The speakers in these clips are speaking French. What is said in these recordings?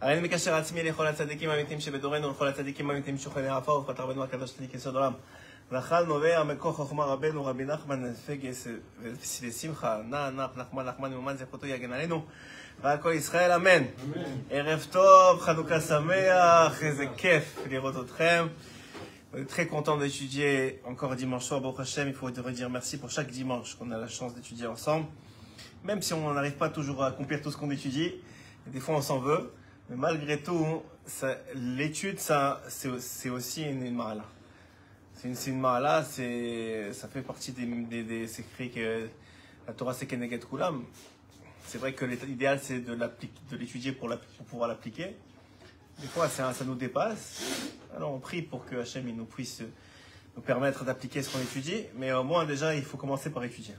הריני מקשר עצמי לכל הצדיקים האמיתיים שבדורנו ולכל הצדיקים האמיתיים שוכני עפר ופרט רבנו הקדוש צדיק יסוד עולם. ואכל נובע מכוח חוכמה רבנו רבי נחמן פגס ושמחה נח נחמן וממן זכותו יגן עלינו ועל כל ישראל אמן. ערב טוב, חנוכה שמח, איזה כיף לראות אתכם. On est très content d'étudier encore dimanche soir, Baruch Hashem. Il faut redire merci pour chaque dimanche qu'on a la chance d'étudier ensemble. Même si on n'arrive pas toujours à accomplir tout ce qu'on étudie, des fois on s'en veut, mais malgré tout, l'étude, c'est aussi une ma'ala. C'est une ma'ala, ça fait partie c'est écrit que la Torah c'est Keneged Kulam. C'est vrai que l'idéal c'est de l'étudier pour pouvoir l'appliquer. Des fois ça nous dépasse. Alors on prie pour que Hachem il nous puisse nous permettre d'appliquer ce qu'on étudie, mais au moins déjà il faut commencer par étudier.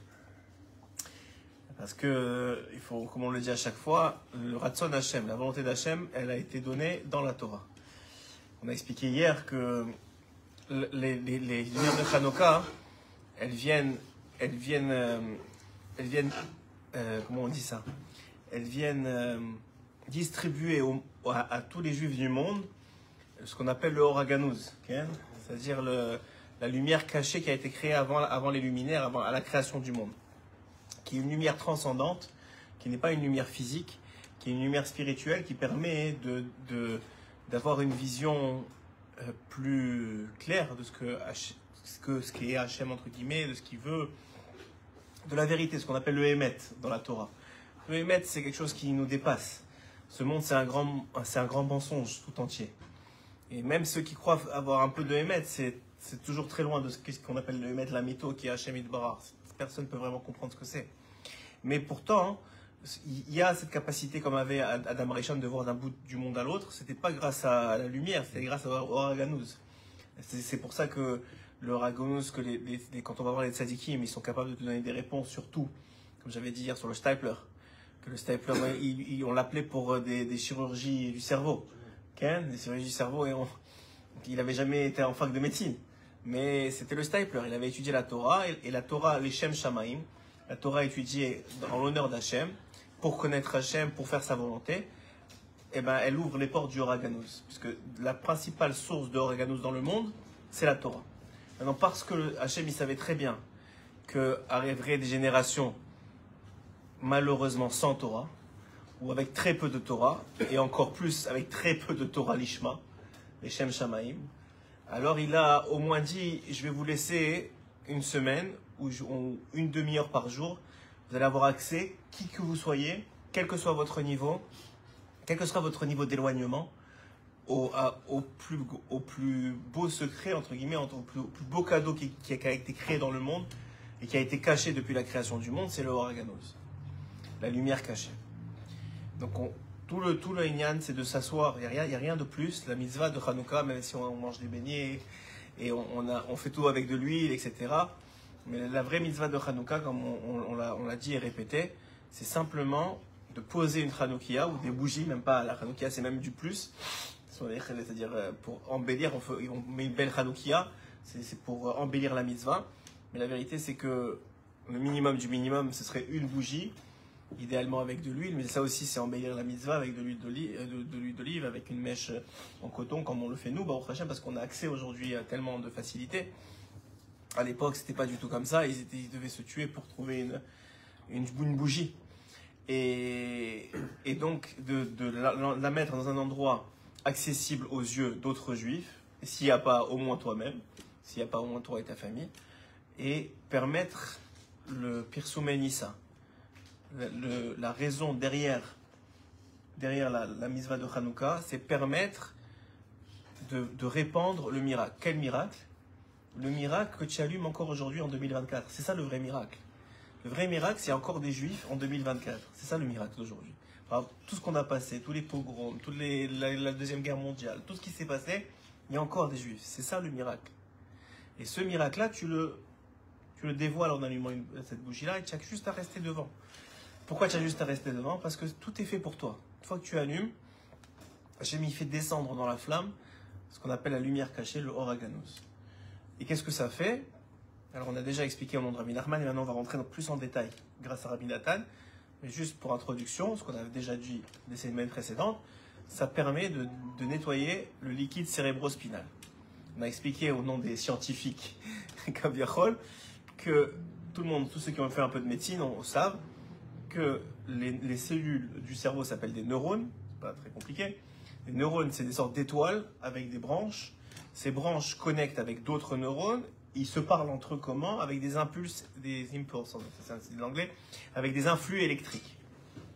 Parce que, il faut, comme on le dit à chaque fois, le Ratzon Hachem, la volonté d'Hachem, elle a été donnée dans la Torah. On a expliqué hier que les lumières de Hanouka, elles viennent, comment on dit ça? Elles viennent distribuer à tous les Juifs du monde ce qu'on appelle le Or HaGanuz, okay? C'est-à-dire la lumière cachée qui a été créée avant les luminaires, à la création du monde, qui est une lumière transcendante, qui n'est pas une lumière physique, qui est une lumière spirituelle qui permet d'avoir une vision plus claire de ce qu'est Hachem, entre guillemets, de ce qu'il veut, de la vérité, ce qu'on appelle le Emet dans la Torah. Le Emet, c'est quelque chose qui nous dépasse. Ce monde, c'est un grand mensonge tout entier. Et même ceux qui croient avoir un peu de Emet, c'est toujours très loin de ce qu'on appelle le Emet, la mytho, qui est Hachem Yitbarach. Personne ne peut vraiment comprendre ce que c'est. Mais pourtant, il y a cette capacité, comme avait Adam Rishon, de voir d'un bout du monde à l'autre. Ce n'était pas grâce à la lumière, c'était grâce au Or HaGanuz. C'est pour ça que le Or HaGanuz, quand on va voir les tzadikim, ils sont capables de te donner des réponses sur tout. Comme j'avais dit hier sur le Stapler. Que le Stapler, on l'appelait pour des chirurgies du cerveau. Okay? Des chirurgies du cerveau, et il n'avait jamais été en fac de médecine. Mais c'était le Stapler, il avait étudié la Torah, et la Torah, les Shem Shamaim, la Torah étudiée en l'honneur d'Hachem, pour connaître Hachem, pour faire sa volonté, et ben, elle ouvre les portes du Or HaGanuz. Puisque la principale source de Or HaGanuz dans le monde, c'est la Torah. Maintenant, parce que Hachem, il savait très bien qu'arriveraient des générations, malheureusement sans Torah, ou avec très peu de Torah, et encore plus avec très peu de Torah Lishma, les Shem Shamaim, alors il a au moins dit, je vais vous laisser une semaine ou une demi-heure par jour. Vous allez avoir accès, qui que vous soyez, quel que soit votre niveau, quel que soit votre niveau d'éloignement, au plus beau secret, entre guillemets, au plus beau cadeau qui a été créé dans le monde et qui a été caché depuis la création du monde, c'est le Or HaGanuz, la lumière cachée. Donc tout le Inyan, c'est de s'asseoir. Il n'y a rien de plus. La mitzvah de Hanouka, même si on mange des beignets et on fait tout avec de l'huile, etc. Mais la vraie mitzvah de Hanouka, comme on l'a dit et répété, c'est simplement de poser une Hanoukia ou des bougies, même pas la Hanoukia, c'est même du plus. C'est-à-dire pour embellir, on met une belle Hanoukia, c'est pour embellir la mitzvah. Mais la vérité, c'est que le minimum du minimum, ce serait une bougie. Idéalement avec de l'huile, mais ça aussi c'est embellir la mitzvah avec de l'huile d'olive, avec une mèche en coton comme on le fait nous, Baruch Hashem, parce qu'on a accès aujourd'hui à tellement de facilité. À l'époque c'était pas du tout comme ça, ils devaient se tuer pour trouver une bougie. Et donc de la mettre dans un endroit accessible aux yeux d'autres juifs, s'il n'y a pas au moins toi-même, s'il n'y a pas au moins toi et ta famille, et permettre le Pirsumei Nissa. La raison derrière la mitzvah de Hanouka, c'est permettre de répandre le miracle. Quel miracle? Le miracle que tu allumes encore aujourd'hui en 2024. C'est ça le vrai miracle. Le vrai miracle, c'est encore des juifs en 2024. C'est ça le miracle d'aujourd'hui. Tout ce qu'on a passé, tous les pogroms, la Deuxième Guerre mondiale, tout ce qui s'est passé, il y a encore des juifs. C'est ça le miracle. Et ce miracle-là, tu le dévoiles en allumant cette bougie-là et tu as juste à rester devant. Pourquoi tu as juste à rester devant? Parce que tout est fait pour toi. Une fois que tu allumes, Hachem il fait descendre dans la flamme ce qu'on appelle la lumière cachée, le Or HaGanuz. Et qu'est-ce que ça fait? Alors on a déjà expliqué au nom de Rabbi Nachman et maintenant on va rentrer plus en détail grâce à Rabbi Nathan. Mais juste pour introduction, ce qu'on avait déjà dit des semaines précédentes, ça permet de nettoyer le liquide cérébrospinal. On a expliqué au nom des scientifiques Kaviachol que tout le monde, tous ceux qui ont fait un peu de médecine, savent que les cellules du cerveau s'appellent des neurones, c'est pas très compliqué. Les neurones, c'est des sortes d'étoiles avec des branches. Ces branches connectent avec d'autres neurones. Ils se parlent entre eux comment? Avec des impulses, c'est de l'anglais, avec des influx électriques.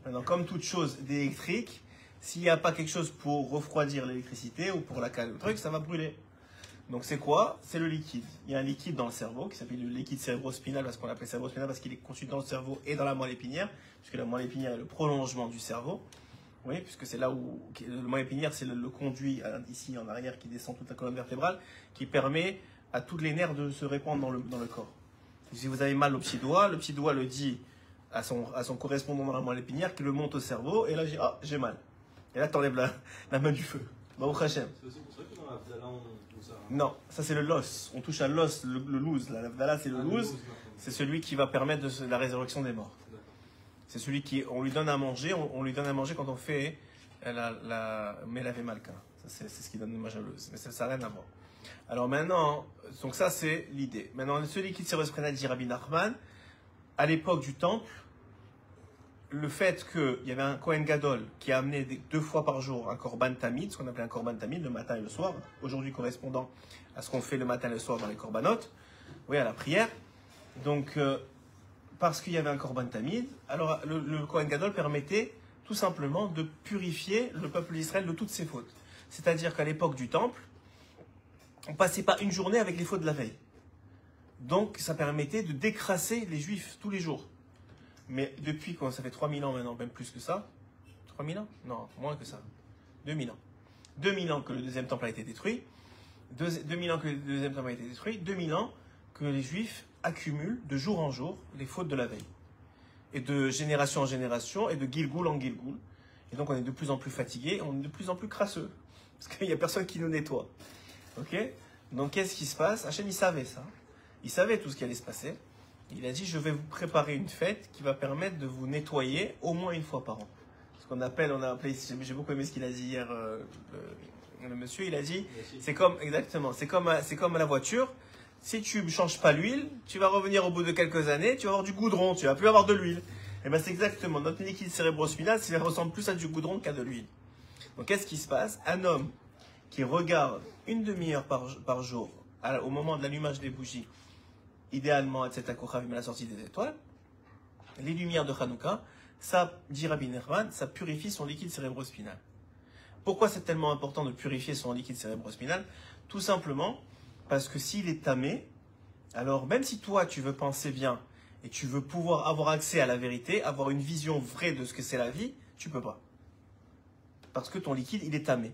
Maintenant, comme toute chose d'électrique, s'il n'y a pas quelque chose pour refroidir l'électricité ou pour la caler le truc, ça va brûler. Donc c'est quoi? C'est le liquide. Il y a un liquide dans le cerveau qui s'appelle le liquide cérébrospinal, parce qu'on l'appelle cérébrospinal parce qu'il est conçu dans le cerveau et dans la moelle épinière, puisque la moelle épinière est le prolongement du cerveau. Oui, puisque c'est là où le moelle épinière, c'est le conduit ici en arrière qui descend toute la colonne vertébrale, qui permet à tous les nerfs de se répandre dans le corps. Si vous avez mal au petit doigt le dit à son correspondant dans la moelle épinière qui le monte au cerveau, et là j'ai mal. Et là tu enlèves la main du feu. Baruch Hashem. C'est aussi pour ça que dans la Vdala, on touche ça. Non, ça c'est le l'os. On touche à l'os, le louz. La Vdala c'est le louz. C'est celui qui va permettre la résurrection des morts. C'est celui on lui donne à manger. On lui donne à manger quand on fait la Melavé Malka. C'est ce qui donne le majalouz. Mais ça n'a rien à voir. Alors maintenant, donc ça c'est l'idée. Maintenant, ce liquide cérébrospinal, dit Rabbi Nachman, à l'époque du temple, le fait qu'il y avait un Kohen Gadol qui a amené 2 fois par jour un korban tamid, ce qu'on appelait un korban tamid, le matin et le soir, aujourd'hui correspondant à ce qu'on fait le matin et le soir dans les korbanot, oui, à la prière. Donc, parce qu'il y avait un korban tamid, alors le Kohen Gadol permettait tout simplement de purifier le peuple d'Israël de toutes ses fautes. C'est-à-dire qu'à l'époque du temple, on ne passait pas une journée avec les fautes de la veille. Donc, ça permettait de décrasser les Juifs tous les jours. Mais depuis, ça fait 3000 ans maintenant, même plus que ça. 3000 ans? Non, moins que ça. 2000 ans. 2000 ans que le deuxième temple a été détruit. 2000 ans que le deuxième temple a été détruit. 2000 ans que les Juifs accumulent de jour en jour les fautes de la veille. Et de génération en génération, et de Gilgoul en Gilgoul. Et donc, on est de plus en plus fatigué, on est de plus en plus crasseux. Parce qu'il n'y a personne qui nous nettoie. Ok? Donc, qu'est-ce qui se passe? Hachem, il savait ça. Il savait tout ce qui allait se passer. Il a dit, je vais vous préparer une fête qui va permettre de vous nettoyer au moins une fois par an. Ce qu'on appelle, j'ai beaucoup aimé ce qu'il a dit hier, le monsieur, il a dit, c'est comme la voiture. Si tu ne changes pas l'huile, tu vas revenir au bout de quelques années, tu vas avoir du goudron, tu vas plus avoir de l'huile. Et bien c'est exactement, notre liquide cérébrospinal, ça ressemble plus à du goudron qu'à de l'huile. Donc qu'est-ce qui se passe? Un homme qui regarde une demi-heure par jour, au moment de l'allumage des bougies, idéalement, etc., à la sortie des étoiles, les lumières de Hanouka, ça, dit Rabbi Nachman, ça purifie son liquide cérébrospinal. Pourquoi c'est tellement important de purifier son liquide cérébrospinal? Tout simplement parce que s'il est tamé, alors même si toi tu veux penser bien et tu veux pouvoir avoir accès à la vérité, avoir une vision vraie de ce que c'est la vie, tu peux pas. Parce que ton liquide, il est tamé,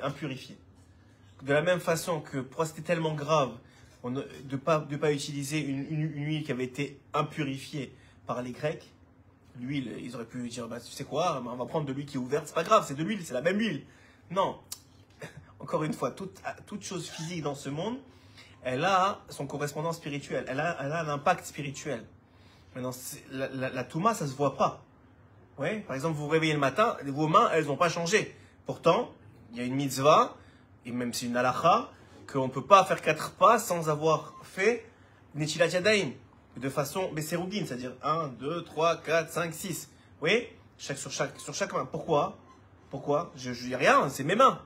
impurifié. De la même façon que pour c'était tellement grave de pas utiliser une huile qui avait été impurifiée par les Grecs, l'huile, ils auraient pu dire, bah, tu sais quoi, on va prendre de l'huile qui est ouverte, c'est pas grave, c'est de l'huile, c'est la même huile. Non, encore une fois, toute chose physique dans ce monde, elle a son correspondant spirituel, elle a un impact spirituel. Maintenant, la Touma, ça se voit pas. Ouais, par exemple, vous vous réveillez le matin, vos mains, elles n'ont pas changé. Pourtant, il y a une mitzvah, et même c'est une halakha, qu'on ne peut pas faire 4 pas sans avoir fait Netilat Yadayim, de façon Besserugin, c'est-à-dire 1, 2, 3, 4, 5, 6. Oui, sur chaque main. Pourquoi? Je dis rien, c'est mes mains.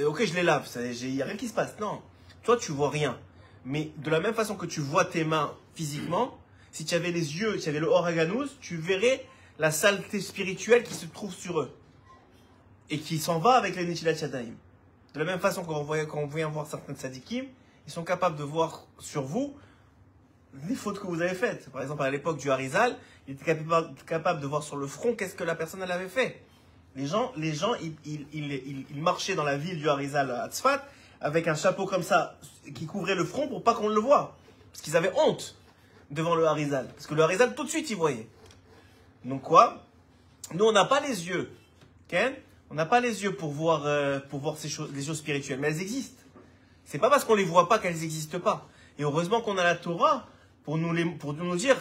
Ok, je les lave, il n'y a rien qui se passe. Non, toi tu vois rien. Mais de la même façon que tu vois tes mains physiquement, si tu avais les yeux, si tu avais le Horaganouz, tu verrais la saleté spirituelle qui se trouve sur eux. Et qui s'en va avec les Netilat Yadayim. De la même façon quand on vient voir certains tzadikim, ils sont capables de voir sur vous les fautes que vous avez faites. Par exemple, à l'époque du Harizal, il était capable de voir sur le front qu'est-ce que la personne elle avait fait. Les gens ils marchaient dans la ville du Harizal à Tzfat avec un chapeau comme ça qui couvrait le front pour pas qu'on le voie. Parce qu'ils avaient honte devant le Harizal. Parce que le Harizal, tout de suite, il voyait. Donc quoi? Nous, on n'a pas les yeux. Okay? On n'a pas les yeux pour voir les choses spirituelles, mais elles existent. C'est pas parce qu'on les voit pas qu'elles n'existent pas. Et heureusement qu'on a la Torah pour nous dire,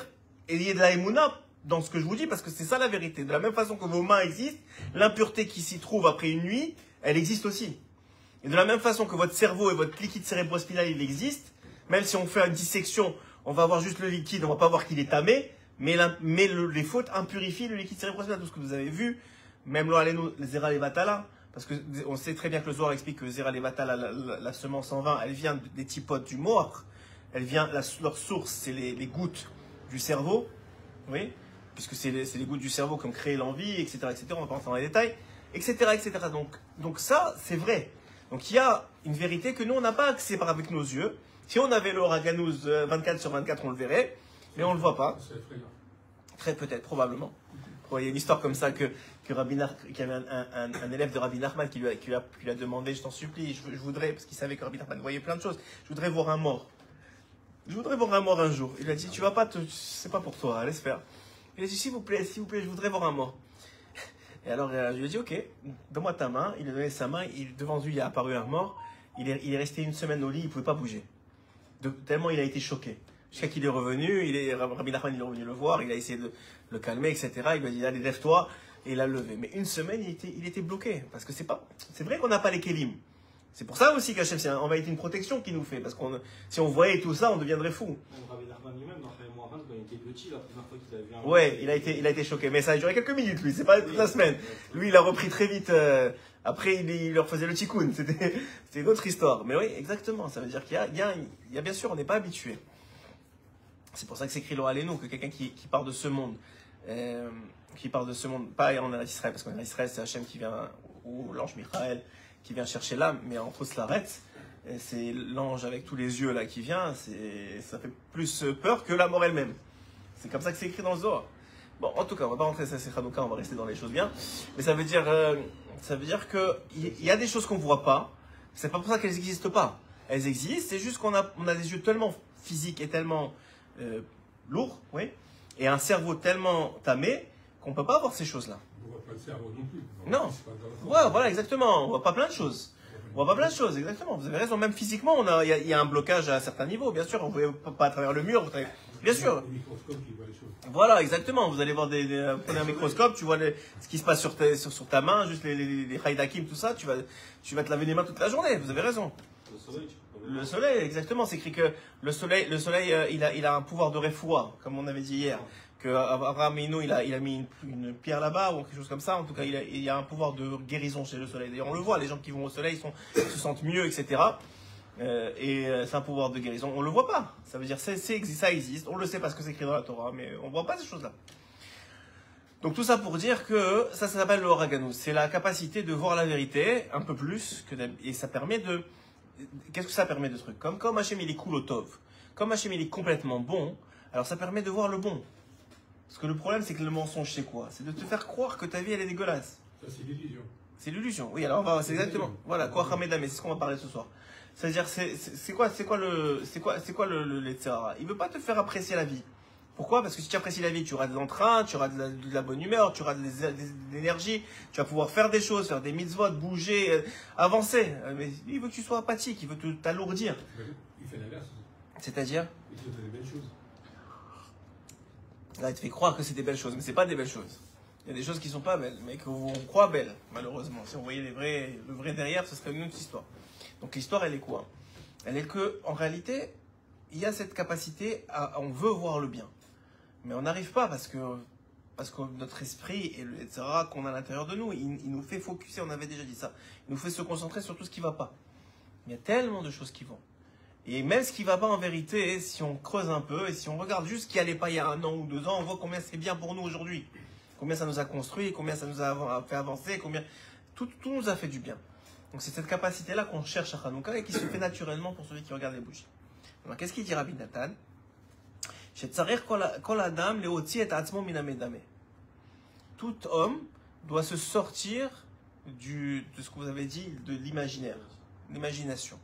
ayez de la émouna, dans ce que je vous dis parce que c'est ça la vérité. De la même façon que vos mains existent, l'impureté qui s'y trouve après une nuit, elle existe aussi. Et de la même façon que votre cerveau et votre liquide cérébrospinal, il existe, même si on fait une dissection, on va voir juste le liquide, on va pas voir qu'il est tamé, mais les fautes impurifient le liquide cérébrospinal. Tout ce que vous avez vu, même les Zera Levatala, parce que on sait très bien que le Zohar explique que Zera Levatala, la semence en vin, elle vient des typotes du Moar. Elle vient, leur source, c'est les gouttes du cerveau, oui, puisque c'est les gouttes du cerveau qui ont créé l'envie, etc., etc. On va pas rentrer dans les détails, etc., etc. Donc ça, c'est vrai. Donc il y a une vérité que nous, on n'a pas accès par avec nos yeux. Si on avait le Oraganouz 24/24, on le verrait, mais on ne le voit pas. Très peut-être, probablement. Il y a une histoire comme ça qu'il y avait un élève de Rabbi Nachman qui lui a demandé, je t'en supplie, je voudrais, parce qu'il savait que Rabbi Nachman voyait plein de choses, je voudrais voir un mort. Je voudrais voir un mort un jour. Il a dit, tu vas pas c'est pas pour toi, laisse faire. Il a dit, s'il vous plaît, je voudrais voir un mort. Et alors, je lui ai dit, ok, donne-moi ta main. Il a donné sa main, devant lui, il est apparu un mort. Il est resté une semaine au lit, il ne pouvait pas bouger. Tellement il a été choqué. Jusqu'à qu'il est revenu, Rabbi Nachman il est revenu le voir, il a essayé de le calmer, etc. Il lui a dit, allez, lève-toi, et il l'a levé. Mais une semaine, il était bloqué. Parce que c'est vrai qu'on n'a pas les kélim. C'est pour ça aussi qu'Hachem, c'est en vérité une protection qu'il nous fait. Parce que si on voyait tout ça, on deviendrait fou. Même Rabbi Nachman lui-même, dans Chaim Mohamed, quand il était petit, la première fois qu'il a vu un. Ouais, il a été choqué. Mais ça a duré quelques minutes, lui. C'est pas toute la semaine. Lui, il a repris très vite. Après, il leur faisait le tikkun. C'était une autre histoire. Mais oui, exactement. Ça veut dire qu'il y a bien sûr, on n'est pas habitué. C'est pour ça que c'est écrit Lo Alenu, que quelqu'un qui part de ce monde, pas en Israël, parce qu'en Israël, c'est Hachem qui vient, ou l'ange Michael, qui vient chercher l'âme, mais en Troslaret, c'est l'ange avec tous les yeux là qui vient, ça fait plus peur que la mort elle-même. C'est comme ça que c'est écrit dans le Zohar. Bon, en tout cas, on va pas rentrer dans ces Hanouka, on va rester dans les choses bien. Mais ça veut dire que il y a des choses qu'on voit pas. C'est pas pour ça qu'elles n'existent pas. Elles existent, c'est juste qu'on a des yeux tellement physiques et tellement lourds, oui, et un cerveau tellement tamé qu'on peut pas voir ces choses-là. On ne voit pas le cerveau non plus. Non. Ouais, voilà, exactement. On voit pas plein de choses. On voit pas plein de choses, exactement. Vous avez raison. Même physiquement, il y a un blocage à un certain niveau. Bien sûr, on ne voit pas à travers le mur. Bien sûr. Le microscope qui voit les choses. Voilà, exactement. Vous allez voir prenez un microscope, tu vois ce qui se passe sur ta main, juste les haïdakim, tout ça. Tu vas te laver les mains toute la journée. Vous avez raison. Le soleil, tu peux pas Le soleil, exactement. C'est écrit que le soleil, il a un pouvoir de refoua, comme on avait dit hier. Que Abraham Inu, il a mis une pierre là-bas ou quelque chose comme ça. En tout cas, il y a un pouvoir de guérison chez le soleil. D'ailleurs, on le voit, les gens qui vont au soleil se sentent mieux, etc. C'est un pouvoir de guérison. On le voit pas. Ça veut dire ça existe. On le sait parce que c'est écrit dans la Torah, mais on voit pas ces choses-là. Donc tout ça pour dire que ça s'appelle le Oraganouz. C'est la capacité de voir la vérité un peu plus et ça permet de. Qu'est-ce que ça permet de trucs comme Hachem il est cool au Tov, comme Hachem il est complètement bon, alors ça permet de voir le bon. Parce que le problème c'est que le mensonge c'est quoi? C'est de te faire croire que ta vie elle est dégueulasse. Ça, c'est l'illusion. C'est l'illusion. Oui, alors c'est exactement. Voilà, quoi Hamedame, c'est ce qu'on va parler ce soir. C'est-à-dire c'est quoi le Yetzirah? Il veut pas te faire apprécier la vie. Pourquoi? Parce que si tu apprécies la vie, tu auras de l'entrain, tu auras de la bonne humeur, tu auras de l'énergie, tu vas pouvoir faire des choses, faire des mitzvot, bouger, avancer. Mais il veut que tu sois apathique, il veut t'alourdir. Il fait l'inverse. C'est-à-dire? Il te donne des belles choses. Là, il te fait croire que c'est des belles choses, mais c'est pas des belles choses. Il y a des choses qui sont pas belles, mais qu'on croit belles, malheureusement. Si on voyait le vrai derrière, ce serait une autre histoire. Donc l'histoire, elle est quoi? Elle est que, en réalité, il y a cette capacité on veut voir le bien. Mais on n'arrive pas parce que notre esprit et le etc. qu'on a à l'intérieur de nous, il nous fait focuser, on avait déjà dit ça, il nous fait se concentrer sur tout ce qui ne va pas. Il y a tellement de choses qui vont. Et même ce qui ne va pas en vérité, si on creuse un peu et si on regarde juste ce qui n'allait pas il y a 1 an ou 2 ans, on voit combien c'est bien pour nous aujourd'hui. Combien ça nous a construit, combien ça nous a fait avancer, combien tout nous a fait du bien. Donc c'est cette capacité-là qu'on cherche à Hanouka et qui se fait naturellement pour celui qui regarde les bougies. Alors qu'est-ce qu'il dit Rabbi Nathan? Tout homme doit se sortir de ce que vous avez dit, de l'imaginaire, l'imagination,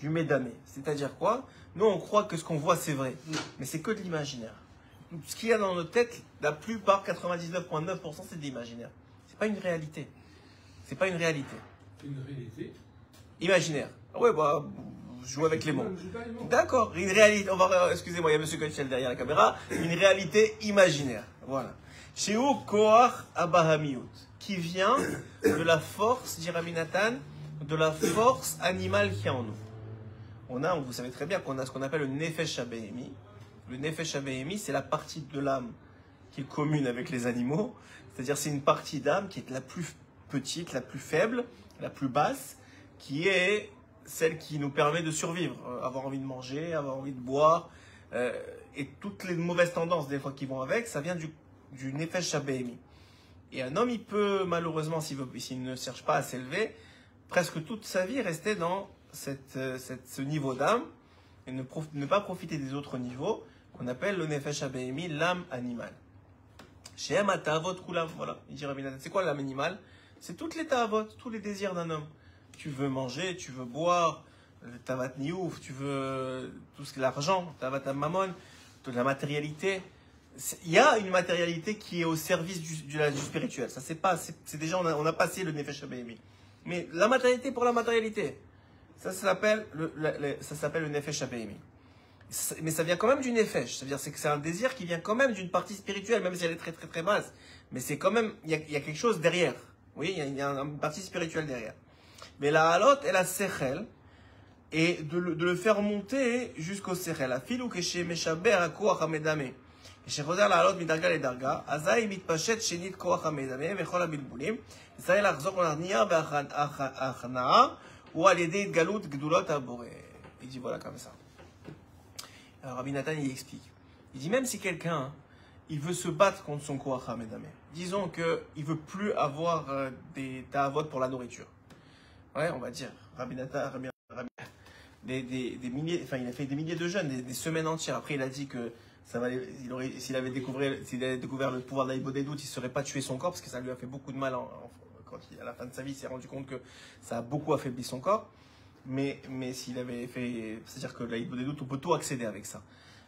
du médamé. C'est-à-dire quoi? Nous, on croit que ce qu'on voit, c'est vrai, mais c'est que de l'imaginaire. Ce qu'il y a dans notre tête, la plupart, 99,9%, c'est de l'imaginaire. C'est pas une réalité. C'est pas une réalité. C'est une réalité. Imaginaire. Ah ouais, bah, joue avec les mots. D'accord, une réalité, excusez-moi, il y a monsieur Kochel derrière la caméra, une réalité imaginaire. Voilà. Shehu Koach Abahamiyut, qui vient de la force, dit Rabbi Nathan, de la force animale qu'il y a en nous. Vous savez très bien qu'on a ce qu'on appelle le Nefesh HaBehemi. Le Nefesh HaBehemi, c'est la partie de l'âme qui est commune avec les animaux. C'est-à-dire, c'est une partie d'âme qui est la plus petite, la plus faible, la plus basse, qui est celle qui nous permet de survivre. Avoir envie de manger, avoir envie de boire, et toutes les mauvaises tendances des fois qui vont avec, ça vient du Nefesh HaBehemi. Et un homme, il peut, malheureusement, s'il ne cherche pas à s'élever, presque toute sa vie rester dans ce niveau d'âme et ne pas profiter des autres niveaux qu'on appelle le Nefesh HaBehemi, l'âme animale. Shehem HaTa'avot Kulam, voilà, il dit Rabbi Nathan. C'est quoi l'âme animale? C'est toutes les ta'avot, tous les désirs d'un homme. Tu veux manger, tu veux boire, tavat niouf, tu veux tout ce qui est l'argent, tavat mammon, toute la matérialité. Il y a une matérialité qui est au service du spirituel. Ça, c'est déjà, on a passé le Nefesh HaBehemi. Mais la matérialité pour la matérialité, ça s'appelle le Nefesh HaBehemi. Mais ça vient quand même du Nefesh. C'est-à-dire que c'est un désir qui vient quand même d'une partie spirituelle, même si elle est très très très basse. Mais c'est quand même, il y a quelque chose derrière. Oui, il y a une partie spirituelle derrière. Mais la halot et la sechel, et de le faire monter jusqu'au sechel. La filou que chez Meshaber à Koach HaMedame. Et chez Roser la halot midarga le darga, Azaï mitpachet shenit Koach HaMedame, vechol habilbulim, Israël achzor l'arnia be'achanaa, ou à l'aider galut gdulot aboré. Il dit voilà comme ça. Alors Rabbi Nathan il explique. Il dit même si quelqu'un il veut se battre contre son Koach HaMedame, disons qu'il veut plus avoir des ta'avot pour la nourriture. Ouais, on va dire Rabbi Nathan, des milliers, enfin il a fait des milliers de jeûnes, des semaines entières. Après il a dit que ça va, s'il avait découvert le pouvoir d'Aïbodédout, il ne serait pas tué son corps parce que ça lui a fait beaucoup de mal quand à la fin de sa vie, il s'est rendu compte que ça a beaucoup affaibli son corps. Mais s'il avait fait, c'est-à-dire que l'Aïbodédout, on peut tout accéder avec ça.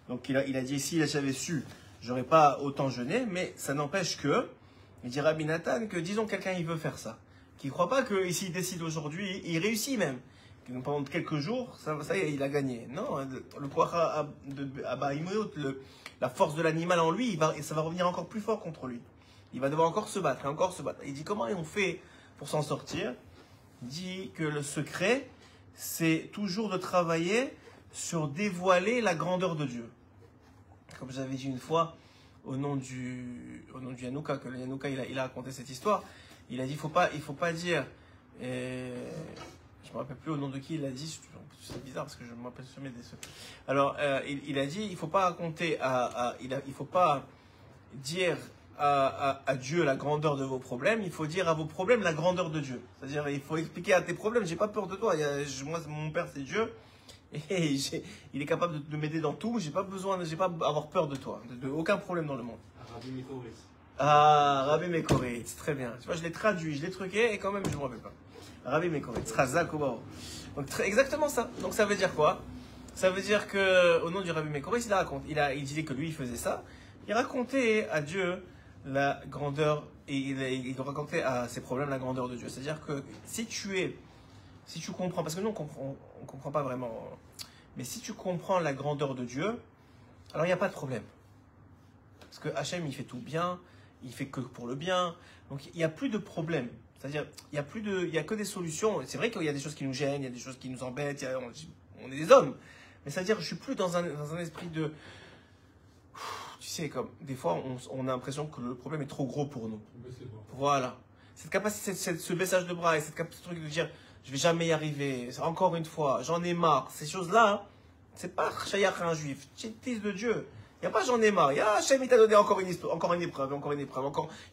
Donc il a dit, si j'avais su, j'aurais pas autant jeûné, mais ça n'empêche que, il dit Rabbi Nathan, que disons quelqu'un il veut faire ça, qui ne croit pas que s'il décide aujourd'hui, il réussit même. Pendant quelques jours, ça y est, il a gagné. Non, le Koach Abahamiyut, la force de l'animal en lui, ça va revenir encore plus fort contre lui. Il va devoir encore se battre et encore se battre. Il dit comment on fait pour s'en sortir? Il dit que le secret, c'est toujours de travailler sur dévoiler la grandeur de Dieu. Comme j'avais dit une fois, au nom du Yanouka, que le Yanouka il a raconté cette histoire, il a dit il faut pas dire, je me rappelle plus au nom de qui il a dit, c'est bizarre parce que je me rappelle jamais des ceux. Alors il a dit il faut pas raconter il faut pas dire à Dieu la grandeur de vos problèmes, il faut dire à vos problèmes la grandeur de Dieu. C'est-à-dire il faut expliquer à tes problèmes, j'ai pas peur de toi, moi mon père c'est Dieu. Et il est capable de m'aider dans tout, j'ai pas à avoir peur de toi, de aucun problème dans le monde. Rabbi Mekoritz. Ah, Rabbi Mekoritz, très bien. Tu vois, je l'ai traduit, je l'ai truqué et quand même je ne me rappelle pas. Rabbi Mekoritz, Chazak Obao. Donc exactement ça. Donc ça veut dire quoi? Ça veut dire que au nom du Rabbi Mekoritz, il disait que lui il faisait ça. Il racontait à Dieu la grandeur et il racontait à ses problèmes la grandeur de Dieu. C'est-à-dire que si tu comprends, parce que nous on comprend pas vraiment, mais si tu comprends la grandeur de Dieu, alors il n'y a pas de problème. Parce que Hachem, il fait tout bien, il fait que pour le bien, donc il n'y a plus de problème. C'est-à-dire, il y a que des solutions. C'est vrai qu'il y a des choses qui nous gênent, il y a des choses qui nous embêtent, on est des hommes. Mais c'est-à-dire, je suis plus dans un esprit de... Tu sais, comme des fois, on a l'impression que le problème est trop gros pour nous. Voilà. Cette capacité, ce baissage de bras et cette capacité de dire, je vais jamais y arriver, encore une fois, j'en ai marre. Ces choses-là, c'est pas chayach à un juif, tu es fils de Dieu. Il n'y a pas j'en ai marre, il y a Hachem, il t'a donné encore une épreuve, il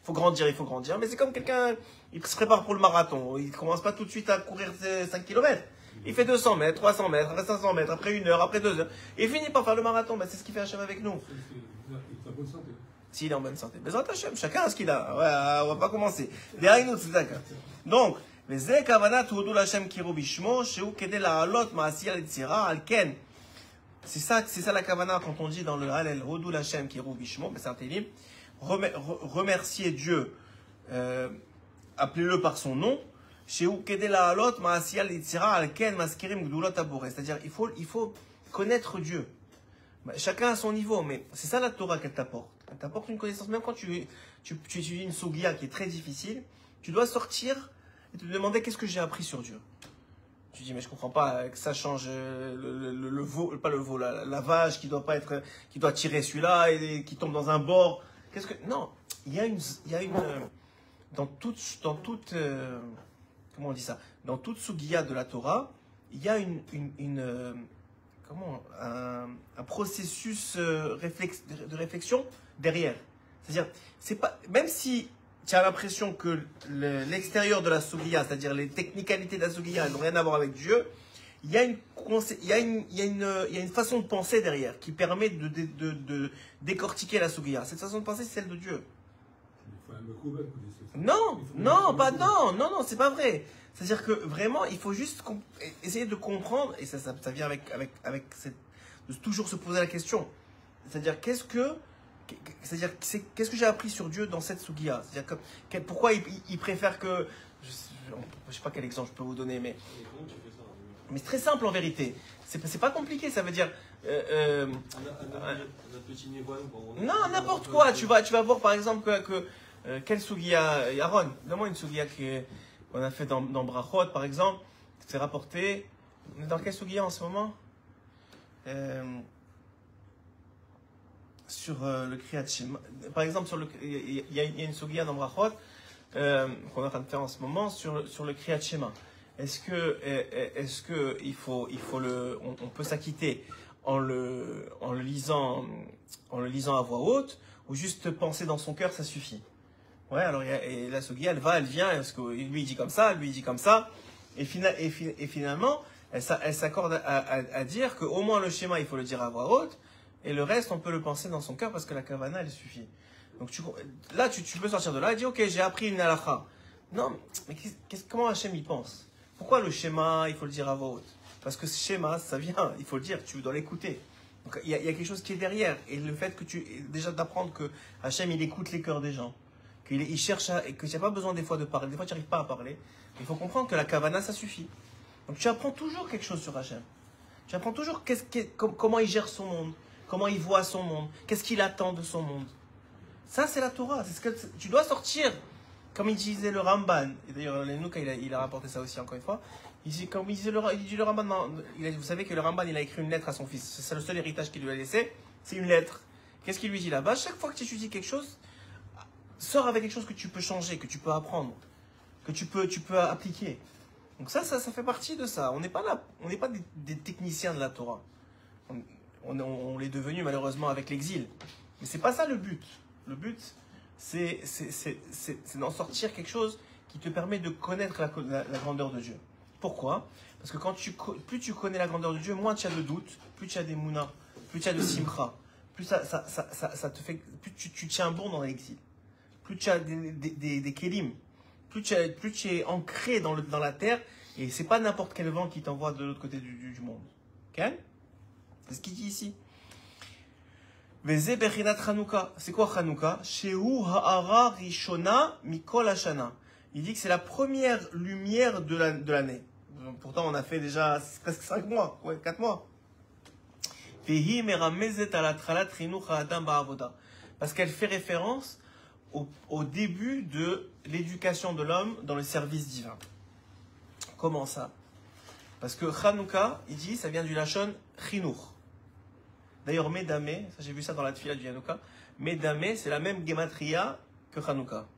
faut grandir. Mais c'est comme quelqu'un, il se prépare pour le marathon, il ne commence pas tout de suite à courir 5 km. Il fait 200 mètres, 300 mètres, après 500 mètres, après 1 heure, après 2 heures. Et il finit par faire le marathon, c'est ce qu'il fait Hachem avec nous. Il est en bonne santé. S'il est en bonne santé. Bezrat Hachem, chacun a ce qu'il a. Ouais, on va pas commencer. Derrière nous, c'est d'accord. Donc, וזה כוונת הודו להשם קירו בשמו, שהוא כדי לעלות מעשייה ליצירה, על כן. C'est ça la kavana quand on dit dans le Hallel, Hodou Lachem Kirou Bishmo, c'est un télim, remercier Dieu, appelez-le par son nom, C'est-à-dire, il faut connaître Dieu. Chacun à son niveau, mais c'est ça la Torah qu'elle t'apporte. Elle t'apporte une connaissance. Même quand tu étudies une Sugia qui est très difficile, tu dois sortir et te demander qu'est-ce que j'ai appris sur Dieu. Tu dis, mais je comprends pas que ça change le veau, pas le veau, la vache qui doit tirer celui-là et qui tombe dans un bord. Non, il y a une dans toute comment on dit ça? Dans toute Sugia de la Torah, il y a un processus de réflexion derrière. C'est-à-dire, c'est pas, même si tu as l'impression que l'extérieur de la Sugia, c'est-à-dire les technicalités de la Sugia, elles n'ont rien à voir avec Dieu, il y a une façon de penser derrière qui permet de décortiquer la Sugia. Cette façon de penser, c'est celle de Dieu. Non, c'est pas vrai. C'est-à-dire que vraiment, il faut juste essayer de comprendre, et ça vient avec de toujours se poser la question. C'est-à-dire, qu'est-ce que j'ai appris sur Dieu dans cette Sugia? C'est-à-dire, pourquoi il préfère que. Je sais pas quel exemple je peux vous donner, mais c'est très simple en vérité. C'est pas compliqué, ça veut dire. Non, n'importe quoi. Tu vas voir par exemple quelle Sugia, Aaron, donne-moi une Sugia qu'on a fait dans Brachot par exemple. C'est rapporté. On est dans quelle Sugia en ce moment? Sur le Kriyat Shema. Par exemple, il y a une Sugia dans Brachot qu'on est en train de faire en ce moment sur le Kriyat Shema. Est-ce que on peut s'acquitter en le lisant à voix haute, ou juste penser dans son cœur, ça suffit? Ouais, alors et la Sugia, elle vient, parce que lui il dit comme ça, lui il dit comme ça, et finalement, elle s'accorde à dire qu'au moins le schéma, il faut le dire à voix haute, et le reste, on peut le penser dans son cœur, parce que la kavana, elle suffit. Donc tu peux sortir de là et dire, ok, j'ai appris une halakha. Non, mais comment Hachem y pense? Pourquoi le schéma, il faut le dire à voix haute? Parce que ce schéma, ça vient, il faut le dire, tu dois l'écouter. Donc il y a quelque chose qui est derrière. Et le fait que déjà d'apprendre que Hachem, il écoute les cœurs des gens, qu'il cherche et que tu n'as pas besoin des fois de parler, des fois tu n'arrives pas à parler, il faut comprendre que la kavana, ça suffit. Donc tu apprends toujours quelque chose sur Hachem. Tu apprends toujours comment il gère son monde, comment il voit son monde, qu'est-ce qu'il attend de son monde. Ça, c'est la Torah. C'est ce que tu dois sortir. Comme il disait le Ramban, et d'ailleurs Lenouka il a rapporté ça aussi encore une fois, il dit le Ramban, vous savez que le Ramban il a écrit une lettre à son fils, c'est le seul héritage qu'il lui a laissé, c'est une lettre. Qu'est-ce qu'il lui dit là-bas? Chaque fois que tu étudies quelque chose, sors avec quelque chose que tu peux changer, que tu peux apprendre, que tu peux appliquer. Donc ça fait partie de ça. On n'est pas là, on n'est pas des techniciens de la Torah. On l'est devenu malheureusement avec l'exil. Mais c'est pas ça le but. Le but, c'est d'en sortir quelque chose qui te permet de connaître la grandeur de Dieu. Pourquoi? Parce que plus tu connais la grandeur de Dieu, moins tu as de doutes, plus tu as des mounas, plus tu as de simcha, plus ça te fait, plus tu tiens bon dans l'exil, plus tu as des kélim, plus tu es ancré dans la terre, et c'est pas n'importe quel vent qui t'envoie de l'autre côté du monde. Ok? C'est ce qu'il dit ici. C'est quoi Hanouka? Shehu ha'ara rishona mikol hashana. Il dit que c'est la première lumière de l'année. Pourtant, on a fait déjà presque 5 mois, 4 mois. Parce qu'elle fait référence au début de l'éducation de l'homme dans le service divin. Comment ça? Parce que Hanouka, il dit, ça vient du lachon chinuch. D'ailleurs, Medamé, j'ai vu ça dans la tfila du Hanouka, Medamé, c'est la même gematria que Hanouka.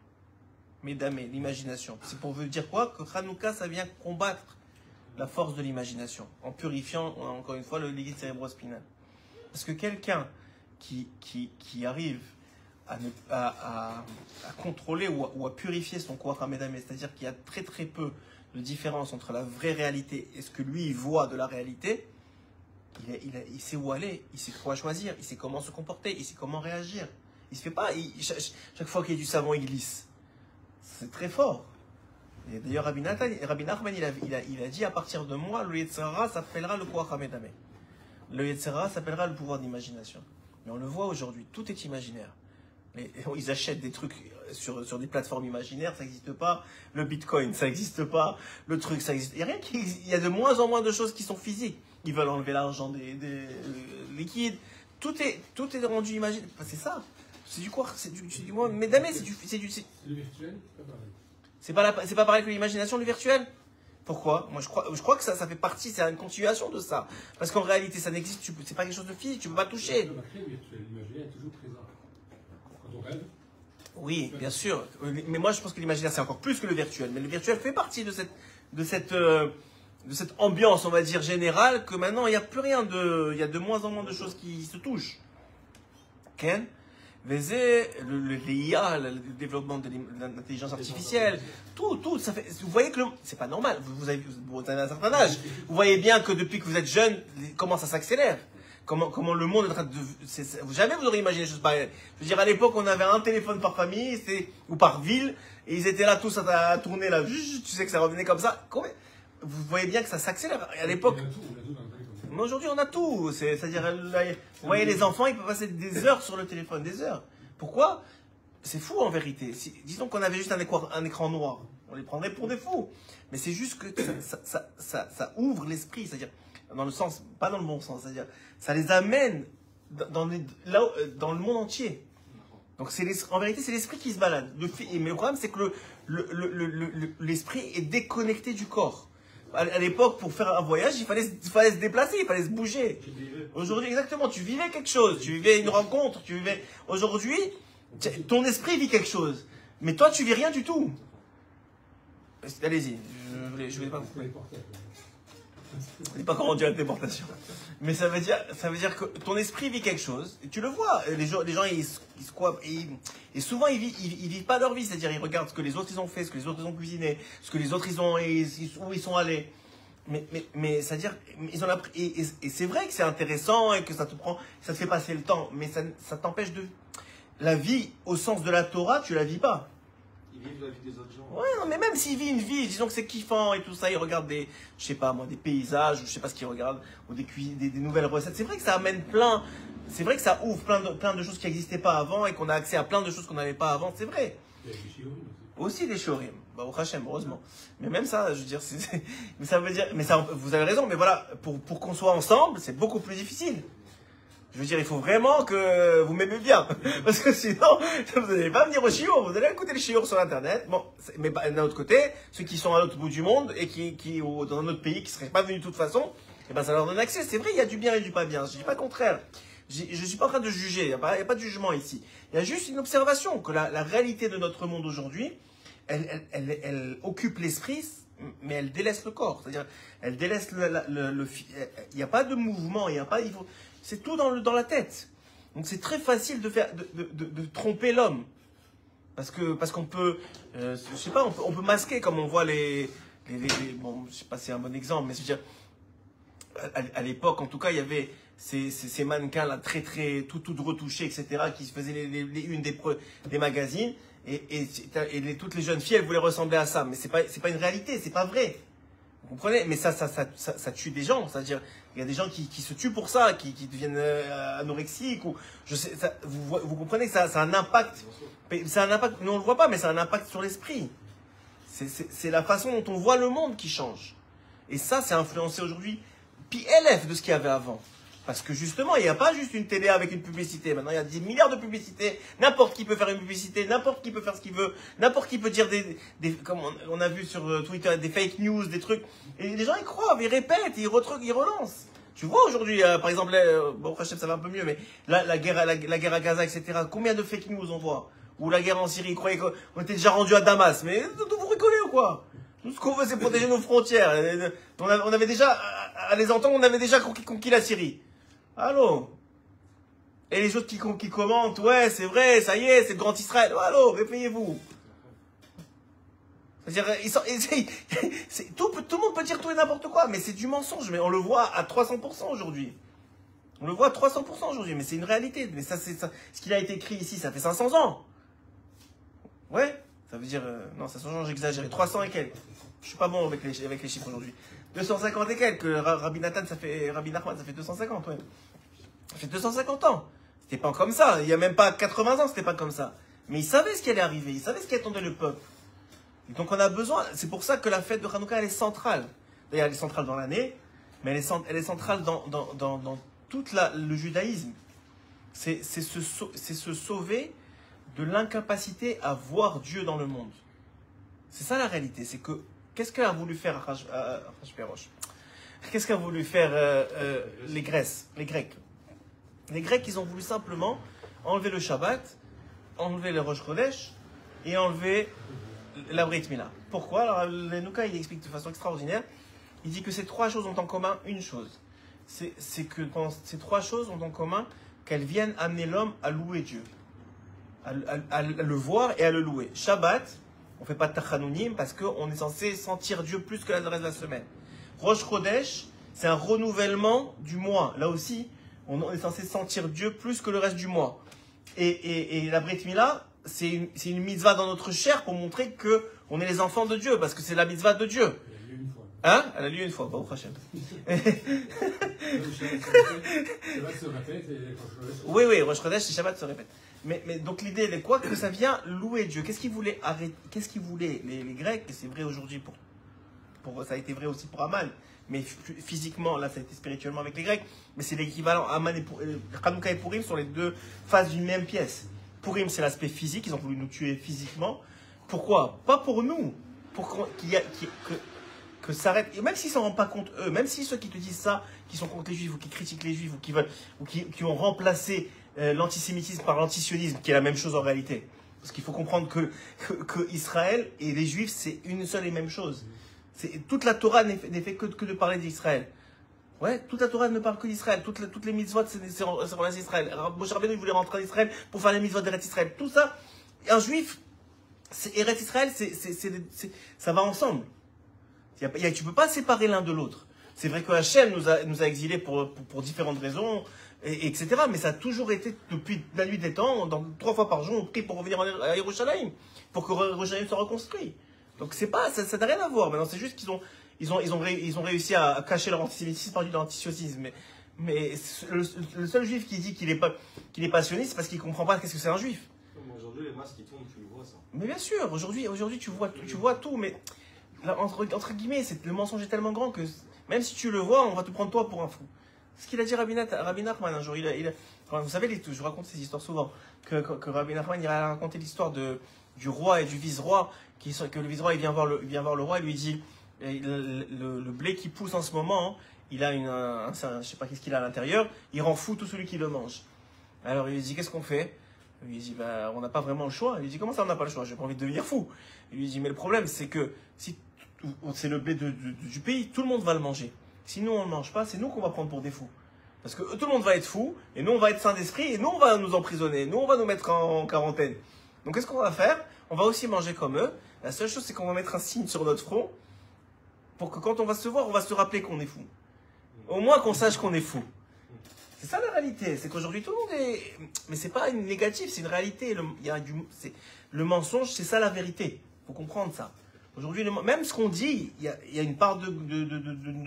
Medamé, l'imagination. C'est pour vous dire quoi? Que Hanouka, ça vient combattre la force de l'imagination, en purifiant, encore une fois, le liquide cérébrospinal. Parce que quelqu'un qui arrive à contrôler ou à purifier son Koach HaMedamé, c'est-à-dire qu'il y a très très peu de différence entre la vraie réalité et ce que lui il voit de la réalité, il sait où aller, il sait quoi choisir, il sait comment se comporter, il sait comment réagir. Il se fait pas, chaque fois qu'il y a du savon, il glisse. C'est très fort. Et d'ailleurs, Rabbi Nachman, il a dit, à partir de moi, le Yetzirah s'appellera le Koach HaMedamé. Le Yetzirah s'appellera le pouvoir d'imagination. Mais on le voit aujourd'hui, tout est imaginaire. Ils achètent des trucs sur des plateformes imaginaires, ça n'existe pas. Le bitcoin, ça n'existe pas. Le truc, ça existe. Il y a de moins en moins de choses qui sont physiques. Ils veulent enlever l'argent des liquides. Tout est rendu imaginaire. Enfin, c'est ça. C'est du quoi? C'est du moins. Mais damé, c'est du. Le virtuel, c'est pas pareil. C'est pas pareil que l'imagination, le virtuel. Pourquoi? Moi, je crois que ça fait partie, c'est une continuation de ça. Parce qu'en réalité, ça n'existe, c'est pas quelque chose de physique, tu peux pas toucher. Le virtuel, l'imaginaire est toujours présent. Quand on rêve. Oui, bien sûr. Mais moi, je pense que l'imaginaire, c'est encore plus que le virtuel. Mais le virtuel fait partie de cette ambiance, on va dire, générale, que maintenant, il n'y a plus rien il y a de moins en moins de choses qui se touchent. Ken? l'IA, le développement de l'intelligence artificielle, tout, ça fait. Vous voyez que c'est pas normal. Vous avez un certain âge. Vous voyez bien que depuis que vous êtes jeune, comment ça s'accélère. Comment le monde est en train de. Jamais vous auriez imaginé des choses pareilles. Je veux dire, à l'époque, on avait un téléphone par famille, ou par ville, et ils étaient là tous à tourner là. Tu sais que ça revenait comme ça. Vous voyez bien que ça s'accélère. À l'époque. Mais aujourd'hui, on a tout. C'est-à-dire, vous voyez, les enfants, ils peuvent passer des heures sur le téléphone, des heures. Pourquoi? C'est fou en vérité. Disons qu'on avait juste un écran noir. On les prendrait pour des fous. Mais c'est juste que ça ouvre l'esprit. C'est-à-dire, dans le sens, pas dans le bon sens. C'est-à-dire, ça les amène dans le monde entier. Donc, en vérité, c'est l'esprit qui se balade. Mais le problème, c'est que l'esprit est déconnecté du corps. À l'époque, pour faire un voyage, il fallait se déplacer, il fallait se bouger. Aujourd'hui, exactement, tu vivais quelque chose, tu vivais une rencontre, Aujourd'hui, ton esprit vit quelque chose. Mais toi, tu vis rien du tout. Allez-y, je vais pas vous couper. Je ne sais pas comment dire la déportation. Mais ça veut dire que ton esprit vit quelque chose. Et tu le vois. Les gens, ils squappent. Et souvent, ils vivent pas leur vie. C'est-à-dire, ils regardent ce que les autres ils ont fait, ce que les autres ils ont cuisiné, ce que les autres où ils sont allés. Mais c'est-à-dire, ils ont appris. Et c'est vrai que c'est intéressant et que ça te fait passer le temps. Mais ça t'empêche de. La vie, au sens de la Torah, tu la vis pas. Ils vivent la vie des autres gens. Ouais, non, mais même s'ils vivent une vie, disons que c'est kiffant et tout ça, ils regardent des paysages, ou je sais pas ce qu'ils regardent, ou des nouvelles recettes. C'est vrai que ça amène c'est vrai que ça ouvre plein de choses qui n'existaient pas avant et qu'on a accès à plein de choses qu'on n'avait pas avant, c'est vrai. Il y a des shiurim aussi des shiurim, au Hachem, heureusement. Mais même ça, je veux dire, mais ça veut dire, mais ça, vous avez raison, mais voilà, pour qu'on soit ensemble, c'est beaucoup plus difficile. Je veux dire, il faut vraiment que vous m'aimez bien. Parce que sinon, vous n'allez pas venir au shiur. Vous allez écouter les shiur sur Internet. Bon, mais d'un autre côté, ceux qui sont à l'autre bout du monde et dans un autre pays, qui ne seraient pas venus de toute façon, eh ben, ça leur donne accès. C'est vrai, il y a du bien et du pas bien. Je ne dis pas le contraire. Je ne suis pas en train de juger. Il n'y a pas de jugement ici. Il y a juste une observation que la réalité de notre monde aujourd'hui, elle occupe l'esprit, mais elle délaisse le corps. C'est-à-dire, elle délaisse il n'y a pas de mouvement, c'est tout dans la tête. Donc c'est très facile de tromper l'homme. Parce qu'on peut, je sais pas, on peut masquer comme on voit bon, je sais pas si c'est un bon exemple, mais je veux dire, à l'époque, en tout cas, il y avait ces mannequins là très tout retouchés, etc., qui se faisaient les unes des magazines, et toutes les jeunes filles, elles voulaient ressembler à ça. Mais c'est pas une réalité, c'est pas vrai. Vous comprenez? Mais ça tue des gens. C'est-à-dire, il y a des gens qui se tuent pour ça, qui deviennent anorexiques. Ou, je sais, vous comprenez que ça a un impact. C'est un impact, nous on ne le voit pas, mais c'est un impact sur l'esprit. C'est la façon dont on voit le monde qui change. Et ça, c'est influencé aujourd'hui, puis LF de ce qu'il y avait avant. Parce que justement, il n'y a pas juste une télé avec une publicité. Maintenant, il y a 10 milliards de publicités. N'importe qui peut faire une publicité. N'importe qui peut faire ce qu'il veut. N'importe qui peut dire comme on a vu sur Twitter, des fake news, des trucs. Et les gens, ils croient, ils répètent, ils relancent. Tu vois aujourd'hui, par exemple, bon, Hachem, ça va un peu mieux, mais la guerre à Gaza, etc. Combien de fake news on voit? Ou la guerre en Syrie, ils croyaient qu'on était déjà rendu à Damas. Mais vous rigolez ou quoi? Tout ce qu'on veut, c'est protéger nos frontières. On avait déjà, à les entendre, on avait déjà conquis la Syrie. Allô? Et les autres qui commentent, ouais, c'est vrai, ça y est, c'est le grand Israël. Allô, réveillez-vous. C'est-à-dire, tout le monde peut dire tout et n'importe quoi, mais c'est du mensonge. Mais on le voit à 300% aujourd'hui. On le voit à 300% aujourd'hui, mais c'est une réalité. Mais ça, ce qu'il a été écrit ici, ça fait 500 ans. Ouais, ça veut dire, non, 500 ans, j'exagère, 300 et quelques. Je suis pas bon avec les chiffres aujourd'hui. 250 et quelques. Rabbi Nachman, ça fait 250, ouais. Ça fait 250 ans. C'était pas comme ça. Il y a même pas 80 ans, c'était pas comme ça. Mais ils savaient ce qui allait arriver. Ils savaient ce qui attendait le peuple. Et donc on a besoin. C'est pour ça que la fête de Hanouka, elle est centrale. D'ailleurs, elle est centrale dans l'année, mais elle est centrale dans tout le judaïsme. C'est se sauver de l'incapacité à voir Dieu dans le monde. C'est ça la réalité. C'est que qu'est-ce qu'a voulu faire Achashverosh? Qu'est-ce qu'a voulu faire les Grecs? Les Grecs, ils ont voulu simplement enlever le Shabbat, enlever le Rosh Chodesh et enlever la Brit Mila. Pourquoi? Alors, le Nouka, il explique de façon extraordinaire. Il dit que ces trois choses ont en commun une chose. C'est que ces trois choses ont en commun qu'elles viennent amener l'homme à louer Dieu. À le voir et à le louer. Shabbat, on ne fait pas de Tachanounim parce qu'on est censé sentir Dieu plus que le reste de la semaine. Rosh Chodesh, c'est un renouvellement du mois. Là aussi, on est censé sentir Dieu plus que le reste du mois. Et la Brit Mila, c'est une mitzvah dans notre chair pour montrer qu'on est les enfants de Dieu, parce que c'est la mitzvah de Dieu. Hein? Elle a lieu une fois, pas au Hachem. Oui, Rosh Chodesh, c'est Shabbat se répète. Mais donc l'idée, elle est quoi? Que ça vient louer Dieu. Qu'est-ce qu'ils voulaient arrêter? Qu'est-ce qu'ils voulaient les Grecs? Et c'est vrai aujourd'hui ça a été vrai aussi pour Aman. Mais physiquement, là, ça a été spirituellement avec les Grecs. Mais c'est l'équivalent. Aman et Hanouka et Purim sont les deux faces d'une même pièce. Purim, c'est l'aspect physique. Ils ont voulu nous tuer physiquement. Pourquoi? Pas pour nous. Pour que ça arrête. Et même s'ils ne s'en rendent pas compte, eux, même si ceux qui te disent ça, qui sont contre les Juifs, ou qui critiquent les Juifs, ou qui ont remplacé l'antisémitisme par l'antisionisme, qui est la même chose en réalité. Parce qu'il faut comprendre que Israël et les Juifs, c'est une seule et même chose. Toute la Torah n'est fait que de parler d'Israël. Ouais, toute la Torah ne parle que d'Israël. Toutes les mitzvot, c'est relaté à Israël. Moshe Rabbeinu, il voulait rentrer en Israël pour faire les mitzvot d'Eretz Israël. Tout ça, un Juif, Eretz Israël, ça va ensemble. Tu ne peux pas séparer l'un de l'autre. C'est vrai que Hachem nous a exilés pour différentes raisons, etc. Mais ça a toujours été, depuis la nuit des temps, 3 fois par jour, on prie pour revenir à Yerushalayim, pour que Yerushalayim soit reconstruit. Donc ça n'a rien à voir. Maintenant, c'est juste qu'ils ont réussi à cacher leur antisémitisme par de l'antisionisme. Mais le seul juif qui dit qu'il est pas sioniste, c'est parce qu'il ne comprend pas qu'est-ce que c'est un juif. Aujourd'hui, les masques qui tournent, tu le vois ça. Mais bien sûr, aujourd'hui tu vois tout, mais là, entre guillemets, le mensonge est tellement grand que même si tu le vois, on va te prendre toi pour un fou. Ce qu'il a dit Rabbi Nachman un jour, vous savez, je raconte ces histoires souvent, que Rabbi Nachman il a raconté l'histoire du roi et du vice-roi, que le vice-roi il vient voir le roi et lui dit le blé qui pousse en ce moment, il a je sais pas qu'est-ce qu'il a à l'intérieur, il rend fou tout celui qui le mange. Alors il lui dit qu'est-ce qu'on fait? Il lui dit on n'a pas vraiment le choix. Il lui dit comment ça on n'a pas le choix? J'ai pas envie de devenir fou. Il lui dit mais le problème c'est que si c'est le blé du pays, tout le monde va le manger. Si nous on ne le mange pas, c'est nous qu'on va prendre pour des fous. Parce que tout le monde va être fou, et nous on va être saints d'esprit, et nous on va nous emprisonner, nous on va nous mettre en quarantaine. Donc qu'est-ce qu'on va faire? On va aussi manger comme eux. La seule chose c'est qu'on va mettre un signe sur notre front, pour que quand on va se voir, on va se rappeler qu'on est fou. Au moins qu'on sache qu'on est fou. C'est ça la réalité, c'est qu'aujourd'hui tout le monde est... Mais c'est pas une négative, c'est une réalité. Le mensonge, c'est ça la vérité. Il faut comprendre ça. Aujourd'hui, même ce qu'on dit, il y a une part de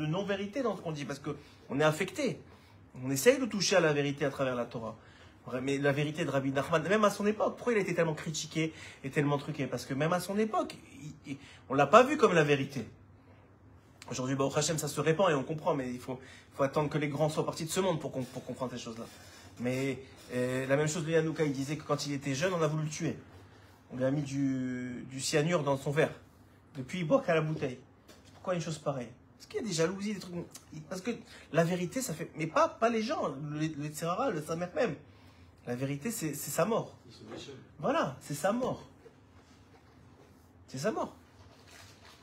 non-vérité dans ce qu'on dit, parce qu'on est affecté. On essaye de toucher à la vérité à travers la Torah. Mais la vérité de Rabbi Nachman, même à son époque, pourquoi il a été tellement critiqué et tellement truqué? Parce que même à son époque, on ne l'a pas vu comme la vérité. Aujourd'hui, au Hachem, ça se répand et on comprend, mais il faut attendre que les grands soient partis de ce monde pour comprendre ces choses-là. Mais la même chose de Hanouka, il disait que quand il était jeune, on a voulu le tuer. On lui a mis du cyanure dans son verre. Depuis, il boit qu'à la bouteille. Pourquoi une chose pareille? Parce qu'il y a des jalousies, des trucs... Parce que la vérité, ça fait... Mais pas les gens, le Tzerara, le Samer même. La vérité, c'est sa mort. Voilà, c'est sa mort. C'est sa mort.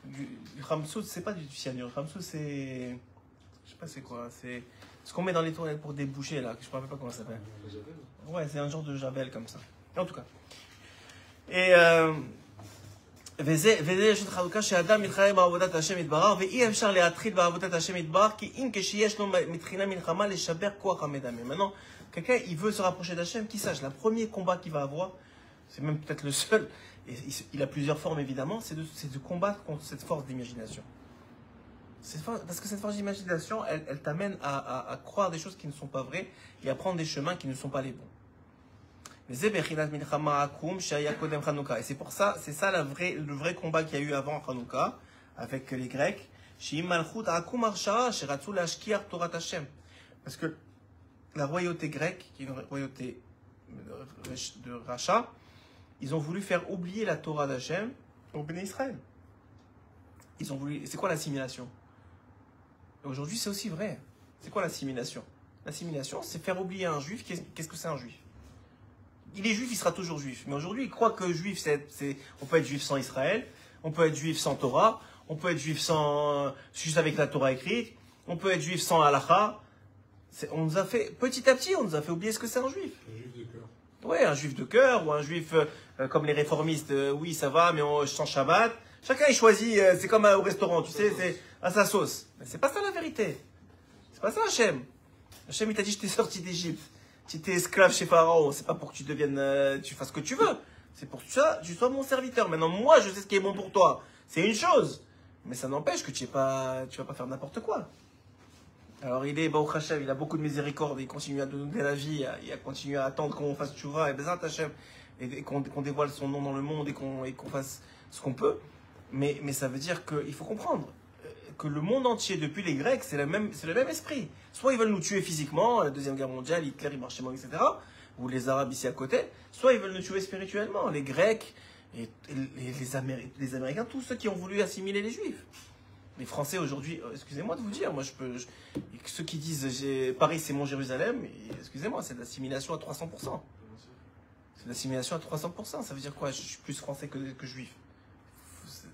Du Khamsoud, c'est pas du cyanure. Khamsoud, c'est... Je sais pas c'est quoi. C'est ce qu'on met dans les toilettes pour déboucher, là. Je ne me rappelle pas comment ça s'appelle. Ouais, c'est un genre de javel comme ça. En tout cas. Et... וזה יש חלוקה שאדם מתחרה בעבודת השם יתברך ואי אפשר להתחיל בעבודת השם יתברך כי אם כשיש לו מתחילה מלחמה לשבר כוח המדמה. Maintenant, quelqu'un il veut se rapprocher d'Hachem, qu'il sache, le premier combat qu'il va avoir, c'est même peut-être le seul, et il a plusieurs formes évidemment, c'est de combattre contre cette force d'imagination. Parce que cette force d'imagination, elle t'amène à croire des choses qui ne sont pas vraies et à prendre des chemins qui ne sont pas les bons. Et c'est pour ça, c'est ça le vrai combat qu'il y a eu avant Hanouka, avec les Grecs. Parce que la royauté grecque, qui est une royauté de rachat, ils ont voulu faire oublier la Torah d'Hachem au Béné Israël. Ils ont voulu. C'est quoi l'assimilation? Aujourd'hui, c'est aussi vrai. C'est quoi l'assimilation? L'assimilation, c'est faire oublier un juif. Qu'est-ce que c'est un juif? Il est juif, il sera toujours juif. Mais aujourd'hui, il croit que juif, on peut être juif sans Israël, on peut être juif sans Torah, on peut être juif juste avec la Torah écrite, on peut être juif sans halakha. On nous a fait, petit à petit, on nous a fait oublier ce que c'est un juif. Un juif de cœur. Ouais, un juif de cœur, ou un juif comme les réformistes, oui, ça va, mais sans Shabbat. Chacun, il choisit, c'est comme au restaurant, tu sais, c'est à sa sauce. Mais c'est pas ça la vérité. C'est pas ça Hachem. Hachem, il t'a dit, je t'ai sorti d'Égypte. Si t'es esclave chez Pharaon, c'est pas pour que tu deviennes, tu fasses ce que tu veux. C'est pour que tu sois mon serviteur. Maintenant, moi, je sais ce qui est bon pour toi. C'est une chose. Mais ça n'empêche que tu vas pas faire n'importe quoi. Alors, Baruch Hashem, il a beaucoup de miséricorde. Il continue à donner la vie. Il a continué à attendre qu'on fasse tchouva et Bezat Hashem. Et qu'on dévoile son nom dans le monde et qu'on fasse ce qu'on peut. Mais ça veut dire qu'il faut comprendre que le monde entier, depuis les Grecs, c'est le même esprit. Soit ils veulent nous tuer physiquement, la Deuxième Guerre mondiale, Hitler, il marchait etc. Ou les Arabes ici à côté. Soit ils veulent nous tuer spirituellement, les Grecs et les Américains, tous ceux qui ont voulu assimiler les Juifs. Les Français aujourd'hui, excusez-moi de vous dire, ceux qui disent Paris c'est mon Jérusalem, excusez-moi, c'est de l'assimilation à 300%. C'est de l'assimilation à 300%. Ça veut dire quoi? Je suis plus français que juif.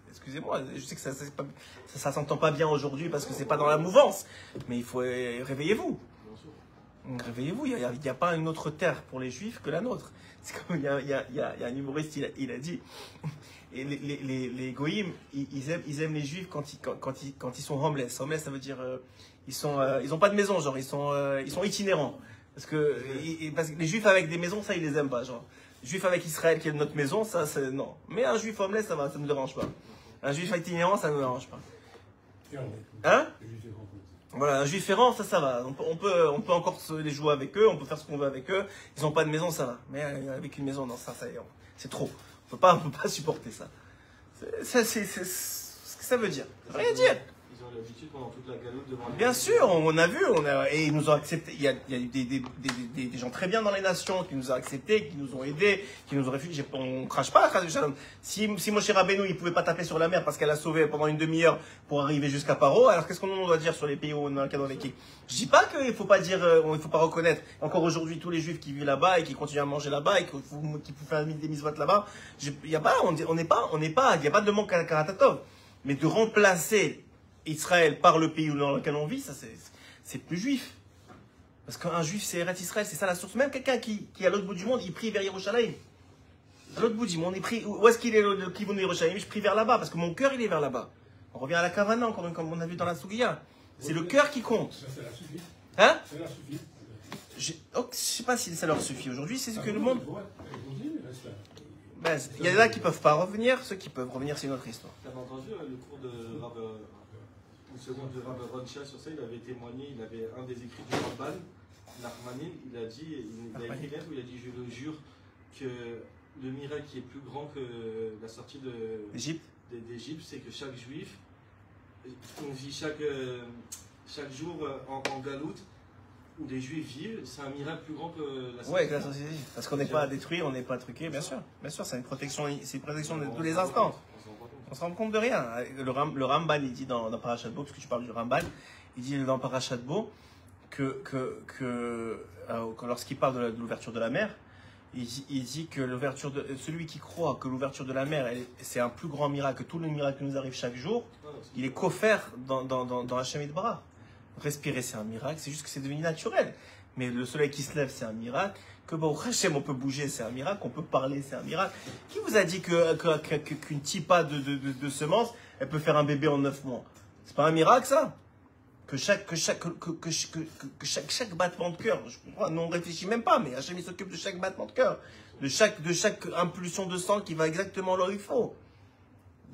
Excusez-moi, je sais que ça s'entend pas bien aujourd'hui parce que c'est pas dans la mouvance. Mais il faut réveillez-vous. Réveillez-vous, il n'y a pas une autre terre pour les juifs que la nôtre. C'est comme il y a un humoriste, il a dit, et les goïms, ils aiment les juifs quand ils sont homeless. Homeless, ça veut dire ils ont pas de maison, genre ils sont itinérants. Parce que les juifs avec des maisons, ça ils les aiment pas, genre. Juif avec Israël qui est notre maison, ça c'est non. Mais un juif homeless, ça va, ça me dérange pas. Un juif itinérant, ça ne me dérange pas. Hein? Voilà, un juif errant, ça va. On peut encore les jouer avec eux, on peut faire ce qu'on veut avec eux. Ils n'ont pas de maison, ça va. Mais avec une maison, non, ça c'est trop. On peut pas supporter ça. C'est ce que ça veut dire. Rien dire. Ils ont l'habitude pendant toute la galoute devant. Bien sûr, on a vu, et ils nous ont accepté. Il y a eu des gens très bien dans les nations qui nous ont acceptés, qui nous ont aidés, qui nous ont réfugiés. On crache pas. Si Moshe Rabbeinu il pouvait pas taper sur la mer parce qu'elle a sauvé pendant une demi-heure pour arriver jusqu'à Paro, alors qu'est-ce qu'on doit dire sur les pays où on a dans l'équipe? Je dis pas qu'il faut pas dire, il faut pas reconnaître. Encore aujourd'hui, tous les juifs qui vivent là-bas et qui continuent à manger là-bas et qui peuvent faire des mitzvot là-bas, il y a pas, il y a pas de manque à Karatatov, mais de remplacer Israël par le pays dans lequel on vit, ça c'est plus juif. Parce qu'un juif c'est Eretz Israël, c'est ça la source. Même quelqu'un qui est à l'autre bout du monde, il prie vers Yerushalayim. À l'autre bout du monde, il prie. Où est-ce qu'il est le Kivun de Yerushalayim? Je prie vers là-bas, parce que mon cœur il est vers là-bas. On revient à la Kavana, encore comme on a vu dans la Sougia. C'est le cœur qui compte. Ça leur suffit. Hein? Ça leur suffit. Je sais pas si ça leur suffit. Aujourd'hui, c'est ce que le monde. Ben, il y en a qui peuvent pas revenir, ceux qui peuvent revenir, c'est une autre histoire. Tu avais entendu le cours de une seconde de Rav Roncha sur ça, il avait témoigné, il avait un des écrits du Ramban, Nachmanim, il a écrit lettre où il a dit, je le jure, que le miracle qui est plus grand que la sortie d'Égypte, c'est que chaque juif, on vit chaque jour en galoute, où les juifs vivent, c'est un miracle plus grand que la société. Ouais, que la société. Parce qu'on n'est pas détruit, on n'est pas truqué, bien sûr. Bien sûr, c'est une protection de tous les instants. On se rend compte de rien. Le Ramban, il dit dans Parashat Bo, parce que tu parles du Ramban, il dit dans Parashat Bo que lorsqu'il parle de l'ouverture de la mer, il dit que celui qui croit que l'ouverture de la mer, c'est un plus grand miracle que tous les miracles qui nous arrivent chaque jour, il est coffert dans Hachem Yitbarach. Respirer, c'est un miracle, c'est juste que c'est devenu naturel. Mais le soleil qui se lève, c'est un miracle. Que Hachem, on peut bouger, c'est un miracle. On peut parler, c'est un miracle. Qui vous a dit qu'une tipa de semences, elle peut faire un bébé en 9 mois? C'est pas un miracle, ça? Que chaque battement de cœur, nous on réfléchit même pas, mais Hachem il s'occupe de chaque battement de cœur, de chaque impulsion de sang qui va exactement là où il faut,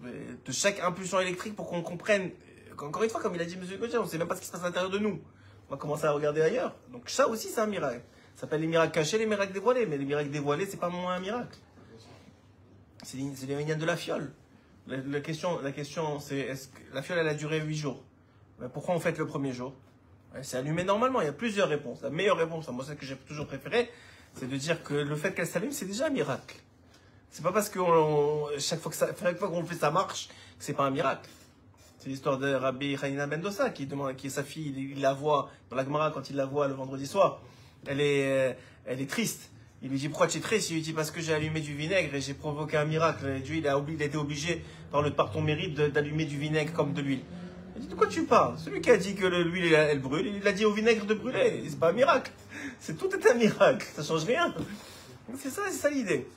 de chaque impulsion électrique pour qu'on comprenne. Encore une fois, comme il a dit M. Gauthier, on ne sait même pas ce qui se passe à l'intérieur de nous. On va commencer à regarder ailleurs. Donc ça aussi, c'est un miracle. Ça s'appelle les miracles cachés, les miracles dévoilés. Mais les miracles dévoilés, c'est pas moins un miracle. C'est les minières de la fiole. La question c'est, est-ce que la fiole, elle a duré 8 jours? Mais pourquoi on fête le premier jour? Elle s'est allumée normalement. Il y a plusieurs réponses. La meilleure réponse, moi, celle que j'ai toujours préférée, c'est de dire que le fait qu'elle s'allume, c'est déjà un miracle. C'est pas parce que chaque fois qu'on le fait, ça marche, que c'est pas un miracle. C'est l'histoire de Rabbi Hanina ben Dosa qui est sa fille, il la voit dans la Gemara quand il la voit le vendredi soir. Elle est triste. Il lui dit pourquoi tu es triste? Il lui dit parce que j'ai allumé du vinaigre et j'ai provoqué un miracle. Et Dieu il a été obligé par ton mérite d'allumer du vinaigre comme de l'huile. Il dit de quoi tu parles? Celui qui a dit que l'huile elle brûle, il a dit au vinaigre de brûler. C'est pas un miracle. Tout est un miracle. Ça change rien. C'est ça l'idée.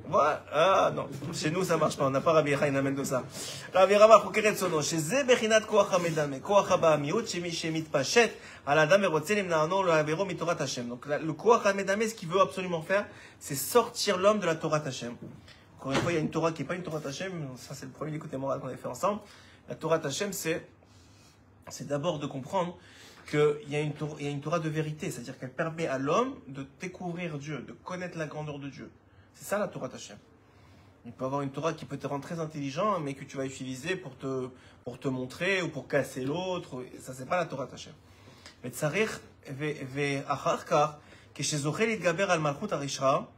Voilà. Ah non, chez nous ça marche pas, on n'a pas Rabbi Hanina ben Dosa. Rabbi Rama Chokeret Sono, chez Bechinat Koach HaMedame, Koach Haba Miut, Shemit Pachet, Aladam Erotze Limnaano, le Havero Mitorat Hashem. Donc le Koach HaMedame, ce qu'il veut absolument faire, c'est sortir l'homme de la Torah Hashem. Encore une fois, il y a une Torah qui n'est pas une Torah Hashem, ça c'est le premier écoute moral qu'on a fait ensemble. La Torah Hashem, c'est d'abord de comprendre qu'il y a une Torah de vérité, c'est-à-dire qu'elle permet à l'homme de découvrir Dieu, de connaître la grandeur de Dieu. C'est ça la Torah Hashem. Il peut y avoir une Torah qui peut te rendre très intelligent, mais que tu vas utiliser pour te montrer ou pour casser l'autre. Ça, c'est pas la Torah Hashem. Mais tzarich ve'achar kar, keshezocher litgaber al malchut harishra,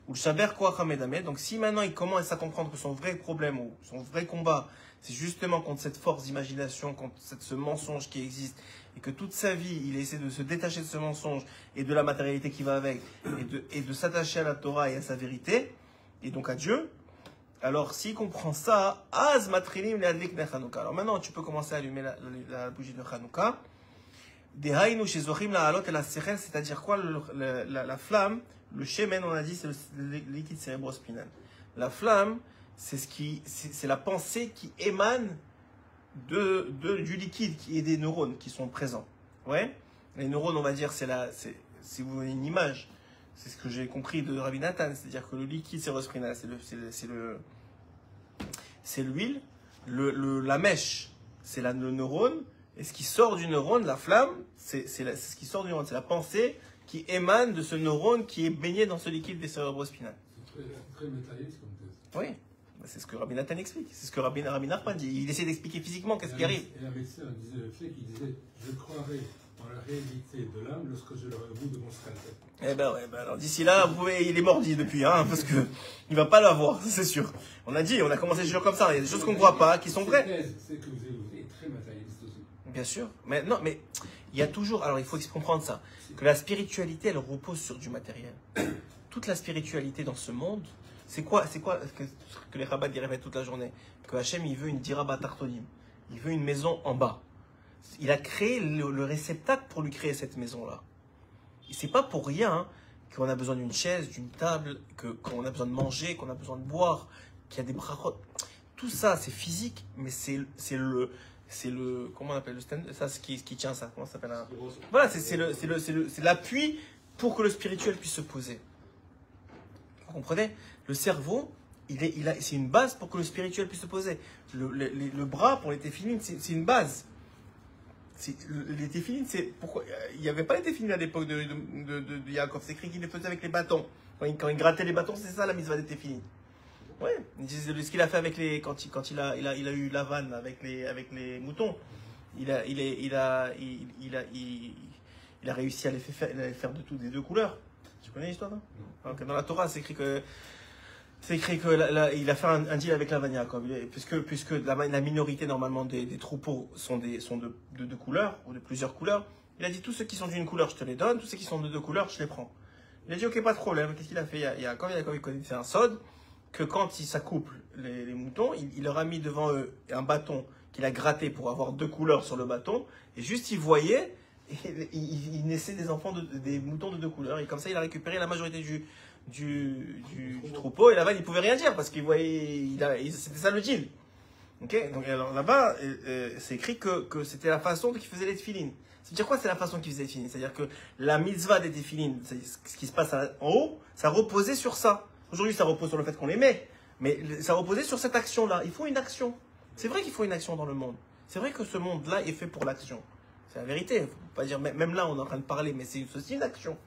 ou shaber koach hamedame. Donc si maintenant il commence à comprendre que son vrai problème ou son vrai combat, c'est justement contre cette force d'imagination, contre ce mensonge qui existe, et que toute sa vie, il essaie de se détacher de ce mensonge et de la matérialité qui va avec, et de s'attacher à la Torah et à sa vérité, et donc à Dieu. Alors, s'il comprend ça, Az matrilim le'adlik ne Chanukah. Alors maintenant, tu peux commencer à allumer la bougie de Chanukah. Dehainu shezochim la'alot el ha'sechel, c'est-à-dire quoi? La flamme, le shemen, on a dit, c'est le liquide cérébrospinal. La flamme, c'est la pensée qui émane du liquide et des neurones qui sont présents. Ouais. Les neurones, on va dire, si vous voulez une image, c'est ce que j'ai compris de Rabbi Nathan, c'est-à-dire que le liquide cérébrospinal, c'est l'huile, la mèche, c'est le neurone, et ce qui sort du neurone, la flamme, c'est ce qui sort du neurone, c'est la pensée qui émane de ce neurone qui est baigné dans ce liquide des cérébrospinal. C'est très métallique comme thèse. Oui. C'est ce que Rabbi Nathan explique, c'est ce que Rabbi Nachman dit. Il essaie d'expliquer physiquement qu'est-ce qui arrive. Et un médecin disait le fait qu'il disait je croirai dans la réalité de l'âme lorsque je l'aurai au bout de mon scalpel. Eh ben ouais, alors d'ici là, il est mordi depuis, parce que il va pas l'avoir, c'est sûr. On a commencé le jour comme ça, il y a des choses qu'on ne croit pas, qui sont vraies. C'est que vous êtes très matérialiste aussi. Bien sûr, mais non, mais il y a toujours, alors il faut comprendre ça, que la spiritualité, elle repose sur du matériel. Toute la spiritualité dans ce monde, c'est quoi ce que les rabbins répètent toute la journée? Que Hachem, il veut une diraba tartonim. Il veut une maison en bas. Il a créé le réceptacle pour lui créer cette maison-là. Et c'est pas pour rien qu'on a besoin d'une chaise, d'une table, qu'on a besoin de manger, qu'on a besoin de boire, qu'il y a des brachot. Tout ça, c'est physique, mais c'est le comment on appelle le stand, ça, ce qui tient ça, comment ça s'appelle? Voilà, c'est l'appui pour que le spirituel puisse se poser. Vous comprenez? Le cerveau, c'est une base pour que le spirituel puisse se poser. Le bras, pour les téphilines, c'est une base. Les téphilines, c'est pourquoi il n'y avait pas les téphilines à l'époque de Yaakov. C'est écrit qu'il les faisait avec les bâtons. Quand il grattait les bâtons, c'est ça la mitzvah des téphilines. Ouais, ce qu'il a fait avec quand il a eu Lavan avec les moutons. Il a réussi à les faire des deux couleurs. Tu connais l'histoire, non? Dans la Torah, c'est écrit que il a fait un deal avec Lavan Yaakov, puisque la minorité normalement des troupeaux sont de deux couleurs ou de plusieurs couleurs. Il a dit tous ceux qui sont d'une couleur, je te les donne, tous ceux qui sont de deux couleurs, je les prends. Il a dit ok, pas de problème. Qu'est-ce qu'il a fait? Yaakov, il connaissait un sod que quand il s'accouple les moutons, il leur a mis devant eux un bâton qu'il a gratté pour avoir deux couleurs sur le bâton, et juste il voyait. Il naissait des enfants des moutons de deux couleurs, et comme ça il a récupéré la majorité du troupeau, et là-bas il ne pouvait rien dire parce qu'il voyait, c'était ça le deal. Okay, donc alors là-bas c'est écrit que c'était la façon qu'il faisait les téphilines. Ça veut dire quoi? C'est la façon qu'il faisait les téphilines, c'est-à-dire que la mitzvah des téphilines, ce qui se passe en haut, ça reposait sur ça. Aujourd'hui ça repose sur le fait qu'on les met, mais ça reposait sur cette action-là. Il faut une action. C'est vrai qu'il faut une action dans le monde. C'est vrai que ce monde-là est fait pour l'action. C'est la vérité. Il ne faut pas dire, même là, on est en train de parler, mais c'est aussi une action.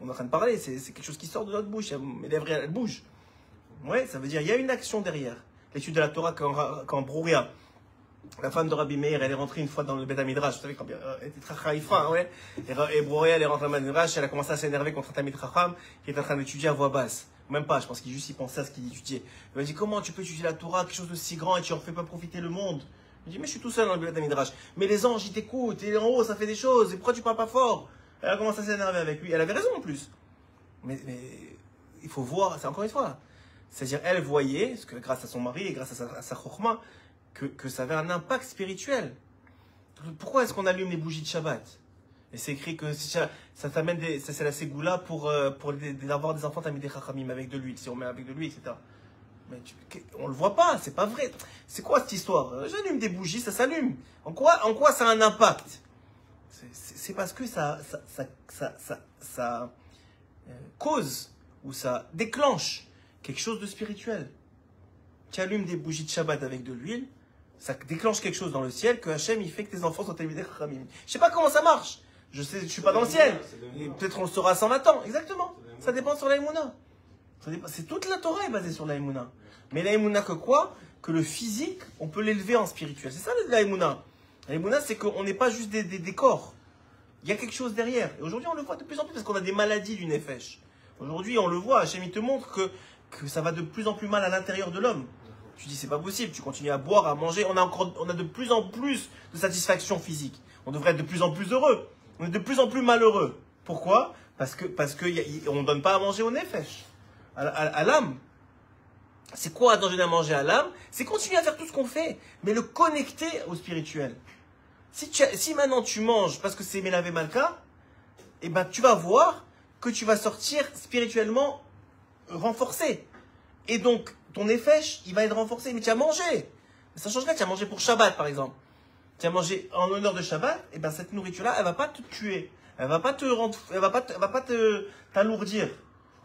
On est en train de parler, c'est quelque chose qui sort de notre bouche. Mes lèvres, elles bougent. Ouais, ça veut dire il y a une action derrière. L'étude de la Torah, quand Brouria, la femme de Rabbi Meir, elle est rentrée une fois dans le Beth Midrash. Vous savez, quand elle était très haïfa, ouais. Et Brouria, elle est rentrée dans le Beth Midrash, elle a commencé à s'énerver contre un Tamid Chacham qui est en train d'étudier à voix basse. Même pas, je pense qu'il juste y pensait à ce qu'il étudiait. Il m'a dit, comment tu peux étudier la Torah, quelque chose de si grand, et tu en fais pas profiter le monde? Il dit, mais je suis tout seul dans le Beth Midrash. Mais les anges, ils t'écoutent, et en haut, ça fait des choses, et pourquoi tu parles pas fort? Elle a commencé à s'énerver avec lui. Elle avait raison en plus. Mais il faut voir, c'est encore une fois. C'est-à-dire, elle voyait, parce que grâce à son mari et grâce à sa chokhma, que ça avait un impact spirituel. Pourquoi est-ce qu'on allume les bougies de Shabbat? Et c'est écrit que ça t'amène c'est la ségoula pour avoir des enfants tamidei chachamim avec de l'huile, si on met avec de l'huile, etc. Mais on le voit pas, c'est pas vrai. C'est quoi cette histoire? J'allume des bougies, ça s'allume. En quoi ça a un impact? C'est parce que ça cause ou ça déclenche quelque chose de spirituel. Tu allumes des bougies de Shabbat avec de l'huile, ça déclenche quelque chose dans le ciel que Hachem il fait que tes enfants sont tamidei chachamim. Je sais pas comment ça marche. Je suis pas dans le ciel. Peut-être on le saura à 120 ans. Exactement. Ça dépend sur la Emouna. C'est toute la Torah est basée sur la Emouna. Mais la Emouna que quoi? Que le physique, on peut l'élever en spirituel. C'est ça la Emouna. La Emouna, c'est qu'on n'est pas juste des corps. Il y a quelque chose derrière. Et aujourd'hui, on le voit de plus en plus parce qu'on a des maladies du Nefesh. Aujourd'hui, on le voit. Hachem, il te montre que ça va de plus en plus mal à l'intérieur de l'homme. Tu dis, c'est pas possible. Tu continues à boire, à manger. On a de plus en plus de satisfaction physique. On devrait être de plus en plus heureux. On est de plus en plus malheureux. Pourquoi? Parce que on ne donne pas à manger au Nefesh, à l'âme. C'est quoi donner à manger à l'âme? C'est continuer à faire tout ce qu'on fait, mais le connecter au spirituel. Si maintenant tu manges parce que c'est Mélavé Malka, eh ben tu vas voir que tu vas sortir spirituellement renforcé. Et donc, ton Nefesh, il va être renforcé. Mais tu as mangé. Ça change rien, tu as mangé pour Shabbat, par exemple. Tu as mangé en honneur de Shabbat, et ben cette nourriture-là, elle va pas te tuer. Elle va pas te rendre, elle va pas t'alourdir.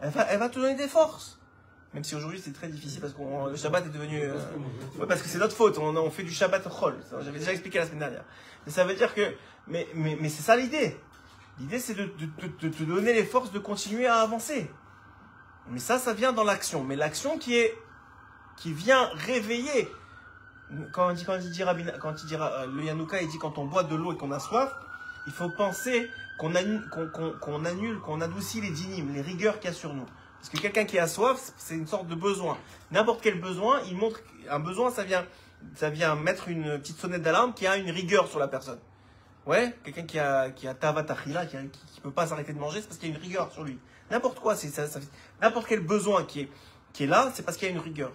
Elle va te donner des forces. Même si aujourd'hui c'est très difficile parce que le Shabbat est devenu, ouais, parce que c'est notre faute. On fait du Shabbat chol. J'avais déjà expliqué la semaine dernière. Mais ça veut dire que, mais c'est ça l'idée. L'idée c'est de te donner les forces de continuer à avancer. Mais ça vient dans l'action. Mais l'action qui vient réveiller. Quand il dira le Yanouka, il dit quand on boit de l'eau et qu'on a soif, il faut penser qu'on adoucit les dynimes, les rigueurs qu'il y a sur nous. Parce que quelqu'un qui a soif, c'est une sorte de besoin. N'importe quel besoin, il montre un besoin, ça vient mettre une petite sonnette d'alarme qui a une rigueur sur la personne. Ouais, quelqu'un qui a tavatachila, qui peut pas s'arrêter de manger, c'est parce qu'il y a une rigueur sur lui. N'importe quoi, n'importe quel besoin qui est là, c'est parce qu'il y a une rigueur.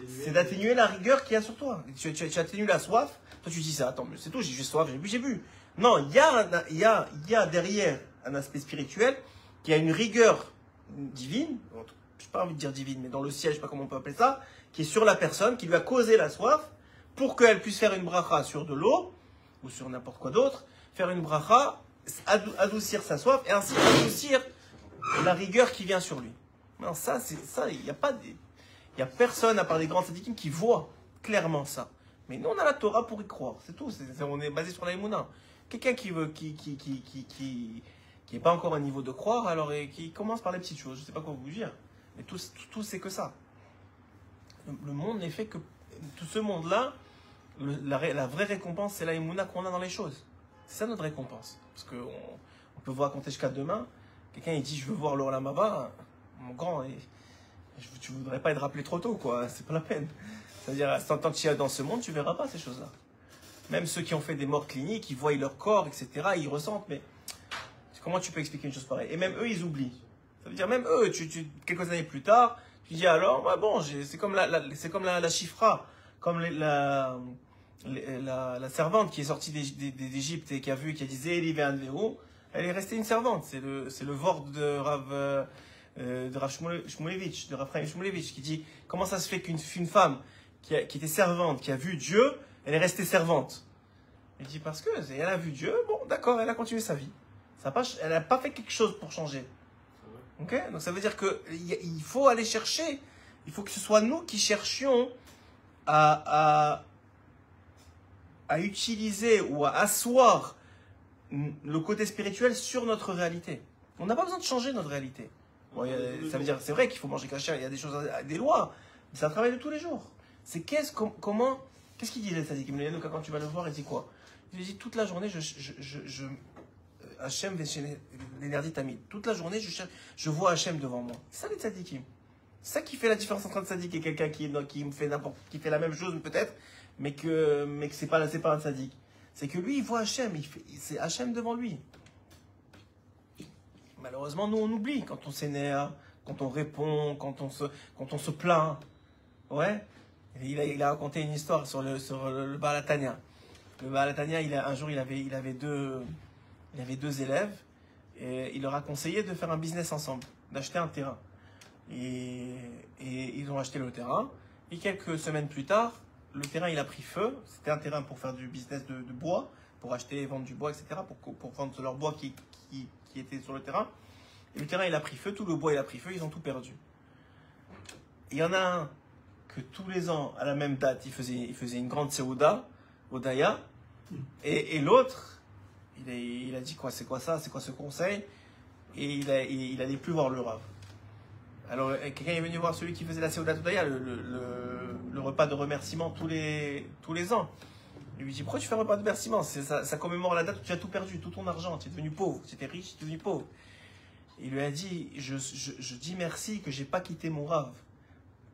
C'est d'atténuer la rigueur qu'il y a sur toi. Tu atténues la soif. Toi, tu dis ça. Attends, c'est tout. J'ai soif. J'ai bu. Non, il y a derrière un aspect spirituel qui a une rigueur divine. Je n'ai pas envie de dire divine, mais dans le ciel, je ne sais pas comment on peut appeler ça, qui est sur la personne, qui lui a causé la soif, pour qu'elle puisse faire une bracha sur de l'eau ou sur n'importe quoi d'autre, faire une bracha, adoucir sa soif et ainsi adoucir la rigueur qui vient sur lui. Non, ça, il n'y a pas Il n'y a personne, à part les grands tzadikim, qui voit clairement ça. Mais nous, on a la Torah pour y croire. C'est tout. On est basé sur la Emouna. Quelqu'un qui n'est pas encore à un niveau de croire, alors qui commence par les petites choses. Je ne sais pas quoi vous dire. Mais tout c'est que ça. Le monde n'est fait que... Tout ce monde-là, la vraie récompense, c'est la Emouna qu'on a dans les choses. C'est ça notre récompense. Parce qu'on peut vous raconter jusqu'à demain. Quelqu'un, il dit, je veux voir l'Olam Haba. Mon grand... Tu voudrais pas être rappelé trop tôt, quoi. C'est pas la peine. C'est-à-dire, tant que tu es dans ce monde, tu verras pas ces choses-là. Même ceux qui ont fait des morts cliniques, ils voient leur corps, etc., ils ressentent, mais comment tu peux expliquer une chose pareille? Et même eux, ils oublient. Ça veut dire, même eux, quelques années plus tard, tu dis alors, bah bon, c'est comme la chifra, comme la servante qui est sortie d'Égypte et qui a dit Zéli Ve'anvehu, elle est restée une servante. C'est le vord de Rav Shmulevitch, de Raphaël Shmulevitch, qui dit comment ça se fait qu'une femme qui était servante, qui a vu Dieu, elle est restée servante. Il dit parce que elle a vu Dieu, bon d'accord, elle a continué sa vie. Elle n'a pas fait quelque chose pour changer. Okay? Donc ça veut dire qu'il faut aller chercher, il faut que ce soit nous qui cherchions à utiliser ou à asseoir le côté spirituel sur notre réalité. On n'a pas besoin de changer notre réalité. Bon, ça veut dire, c'est vrai qu'il faut manger cachère, il y a des choses, des lois, mais c'est un travail de tous les jours. C'est qu'est-ce qu'il dit le tzaddik? Quand tu vas le voir, il dit quoi? Il dit toute la journée, Hachem l'énergie tamid. Toute la journée, je vois Hachem devant moi. C'est ça les tzaddikim. C'est ça qui fait la différence entre un tzaddik et quelqu'un qui fait la même chose peut-être, mais que c'est pas un tzaddik. C'est que lui, il voit Hachem, c'est Hachem devant lui. Malheureusement, nous, on oublie quand on s'énerve, quand on répond, quand on se plaint. Ouais. Il a raconté une histoire sur le Baal HaTanya. Le Baal HaTanya, un jour, il avait deux élèves et il leur a conseillé de faire un business ensemble, d'acheter un terrain. Et ils ont acheté le terrain. Et quelques semaines plus tard, le terrain, il a pris feu. C'était un terrain pour faire du business de bois, pour acheter et vendre du bois, etc., pour vendre leur bois qui était sur le terrain. Et le terrain, il a pris feu, tout le bois, il a pris feu, ils ont tout perdu. Il y en a un que tous les ans, à la même date, il faisait une grande Seouda, au Daya, et l'autre, il a dit quoi, c'est quoi ça, c'est quoi ce conseil, et il allait plus voir le Rav. Alors, quelqu'un est venu voir celui qui faisait la Seouda au Daya, le repas de remerciement tous les ans. Il lui dit, pourquoi tu fais un repas de remerciement? Ça commémore la date où tu as tout perdu, tout ton argent, tu es devenu pauvre, tu étais riche, tu es devenu pauvre. Il lui a dit, je dis merci que j'ai pas quitté mon Rav.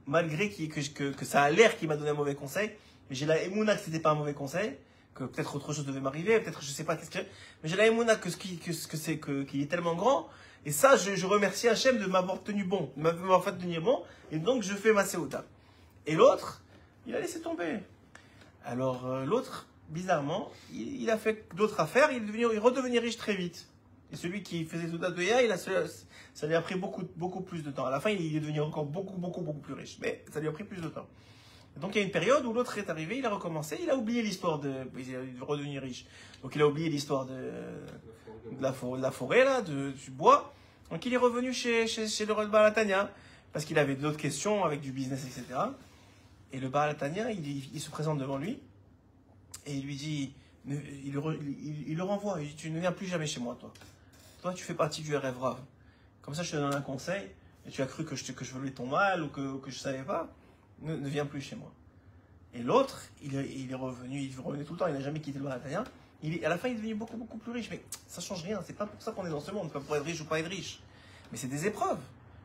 Malgré que ça a l'air qu'il m'a donné un mauvais conseil, mais j'ai la émouna que c'était pas un mauvais conseil, que peut-être autre chose devait m'arriver, peut-être je sais pas qu'est-ce que, mais j'ai la émouna qu'il est tellement grand, et ça, je remercie Hachem de m'avoir tenu bon, de m'avoir fait tenir bon, et donc je fais ma Seouda. Et l'autre, il a laissé tomber. Alors l'autre, bizarrement, il a fait d'autres affaires, il est redevenu riche très vite. Et celui qui faisait Souda de Ya, ça lui a pris beaucoup plus de temps. À la fin, il est devenu encore beaucoup plus riche. Mais ça lui a pris plus de temps. Et donc il y a une période où l'autre est arrivé, il a recommencé, il a oublié l'histoire il est redevenu riche. Donc il a oublié l'histoire de la forêt, là, du bois. Donc il est revenu chez le Baal HaTanya, parce qu'il avait d'autres questions avec du business, etc. Et le Baal HaTanya, il se présente devant lui, et il lui dit, il le renvoie, il dit, tu ne viens plus jamais chez moi, toi. Toi, tu fais partie du Erev Rav. Comme ça, je te donne un conseil, et tu as cru que je voulais ton mal, ou que je ne savais pas, ne viens plus chez moi. Et l'autre, il est revenu, il revenait tout le temps, il n'a jamais quitté le Baal HaTanya. À la fin, il est devenu beaucoup plus riche, mais ça ne change rien, c'est pas pour ça qu'on est dans ce monde, c'est pas pour être riche ou pas être riche. Mais c'est des épreuves.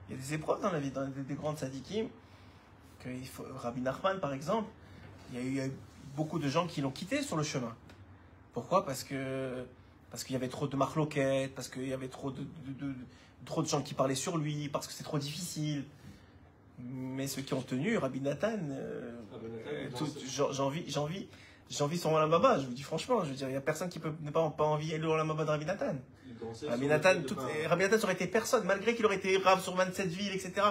Il y a des épreuves dans la vie, dans des grandes tzadikim. Rabbi Nachman, par exemple, il y a eu beaucoup de gens qui l'ont quitté sur le chemin. Pourquoi? Parce qu'il y avait trop de marloquettes, parce qu'il y avait trop de gens qui parlaient sur lui, parce que c'est trop difficile. Mais ceux qui ont tenu, Rabbi Nathan, j'envie son Olam Haba, je vous dis franchement, je veux dire, il n'y a personne qui peut ne pas envier le Olam Haba de Rabbi Nathan. Rabbi Nathan, ça aurait été personne, malgré qu'il aurait été Rav sur 27 villes, etc.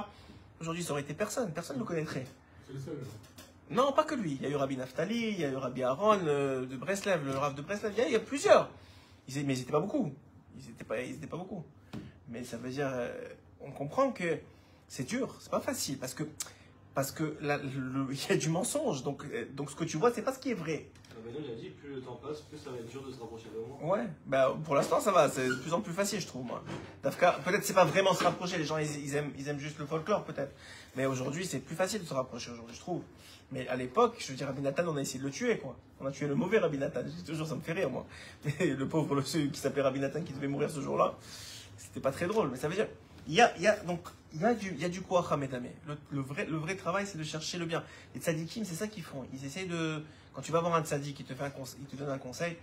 Aujourd'hui, ça aurait été personne ne le connaîtrait. C'est le seul. Non, pas que lui. Il y a eu Rabbi Naftali, il y a eu Rabbi Aaron de Breslev, le Rav de Breslev. Il y a plusieurs. Mais ils n'étaient pas beaucoup. Ils étaient pas beaucoup. Mais ça veut dire, on comprend que c'est dur, c'est pas facile, parce que il y a du mensonge. Donc ce que tu vois, c'est pas ce qui est vrai. Il a dit, plus le temps passe, plus ça va être dur de se rapprocher de moi. Ouais, bah, pour l'instant ça va, c'est de plus en plus facile, je trouve, moi. Dafka, peut-être c'est pas vraiment se rapprocher, les gens ils aiment juste le folklore, peut-être. Mais aujourd'hui, c'est plus facile de se rapprocher, aujourd'hui, je trouve. Mais à l'époque, je veux dire, Rabbi Nathan, on a essayé de le tuer, quoi. On a tué le mauvais Rabbi Nathan, je dis toujours, ça me fait rire, moi. Mais le pauvre, celui qui s'appelait Rabbi Nathan, qui devait mourir ce jour-là, c'était pas très drôle. Mais ça veut dire, il y a du quoi Hamedame. Le vrai travail, c'est de chercher le bien. Les tzadikim, c'est ça qu'ils font. Ils essayent de. Quand tu vas voir un tzadik, il te donne un conseil.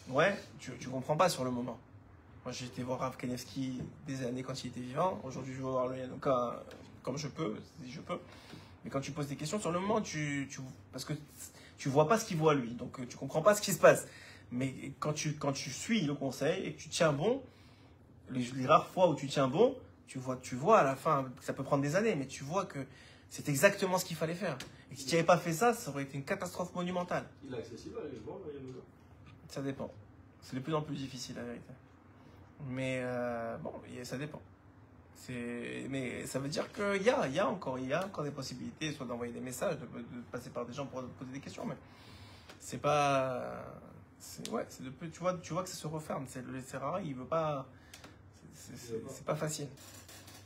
Ouais, tu comprends pas sur le moment. Moi, j'ai été voir Rav Kanevski des années quand il était vivant. Aujourd'hui, je vais voir le Yanouka comme je peux, si je peux. Mais quand tu poses des questions sur le moment, parce que tu vois pas ce qu'il voit lui, donc tu comprends pas ce qui se passe. Mais quand tu suis le conseil et que tu tiens bon, les rares fois où tu tiens bon, tu vois à la fin, ça peut prendre des années, mais tu vois que c'est exactement ce qu'il fallait faire. Et si tu n'avais pas fait ça, ça aurait été une catastrophe monumentale. Il est accessible à aller le voir, le Yanouka? Ça dépend. C'est de plus en plus difficile, la vérité. Mais bon, ça dépend. Mais ça veut dire qu'il y a encore des possibilités, soit d'envoyer des messages, de passer par des gens pour poser des questions, mais c'est pas... tu vois que ça se referme. Le Serrara, il veut pas... C'est pas facile.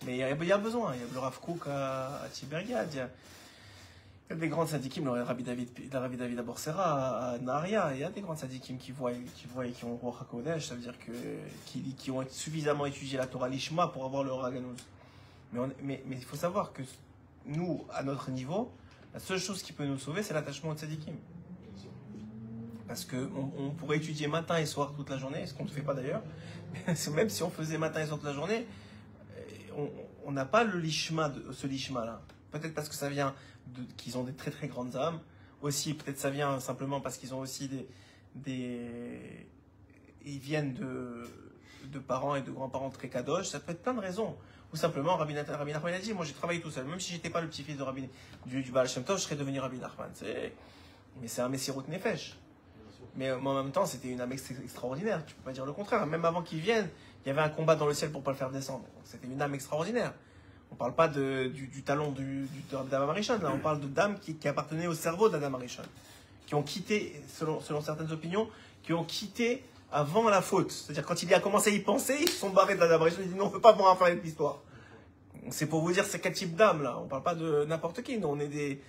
Mais il y a besoin. Il y a le Rav Kook à Tibériade. Il y a des grands syndikim, le Rabbi David Aborsera à Naharia. Il y a des grands syndikim qui voient et qui ont Ruach HaKodesh. Ça veut dire qui ont suffisamment étudié la Torah Lishma pour avoir le Raganuz. Mais il faut savoir que nous, à notre niveau, la seule chose qui peut nous sauver, c'est l'attachement au tzadikim. Parce qu'on pourrait étudier matin et soir toute la journée, ce qu'on ne fait pas d'ailleurs. Même si on faisait matin et soir toute la journée, on n'a pas le lishma, ce lishma-là. Peut-être parce que ça vient qu'ils ont des très très grandes âmes. Aussi, peut-être ça vient simplement parce qu'ils ont aussi ils viennent de parents et de grands-parents très kadosh. Ça peut être plein de raisons. Ou simplement, Rabbi Nachman a dit, moi j'ai travaillé tout seul. Même si j'étais pas le petit-fils de du Baal Shem Tov, je serais devenu Rabbi Nachman. Mais c'est un Messirut Nefesh. Mais en même temps, c'était une âme extraordinaire. Tu peux pas dire le contraire. Même avant qu'il vienne, il y avait un combat dans le ciel pour pas le faire descendre. C'était une âme extraordinaire. On parle pas du talon d'Adam Arishon. Là, on parle de dames qui appartenaient au cerveau d'Adam Arishon, qui ont quitté, selon certaines opinions, qui ont quitté avant la faute. C'est-à-dire quand il a commencé à y penser, ils se sont barrés d'Adam Arishon. Ils disent non, on ne peut pas voir un faire l'histoire. C'est pour vous dire c'est quel type d'âme là. On parle pas de n'importe qui. Nous, on est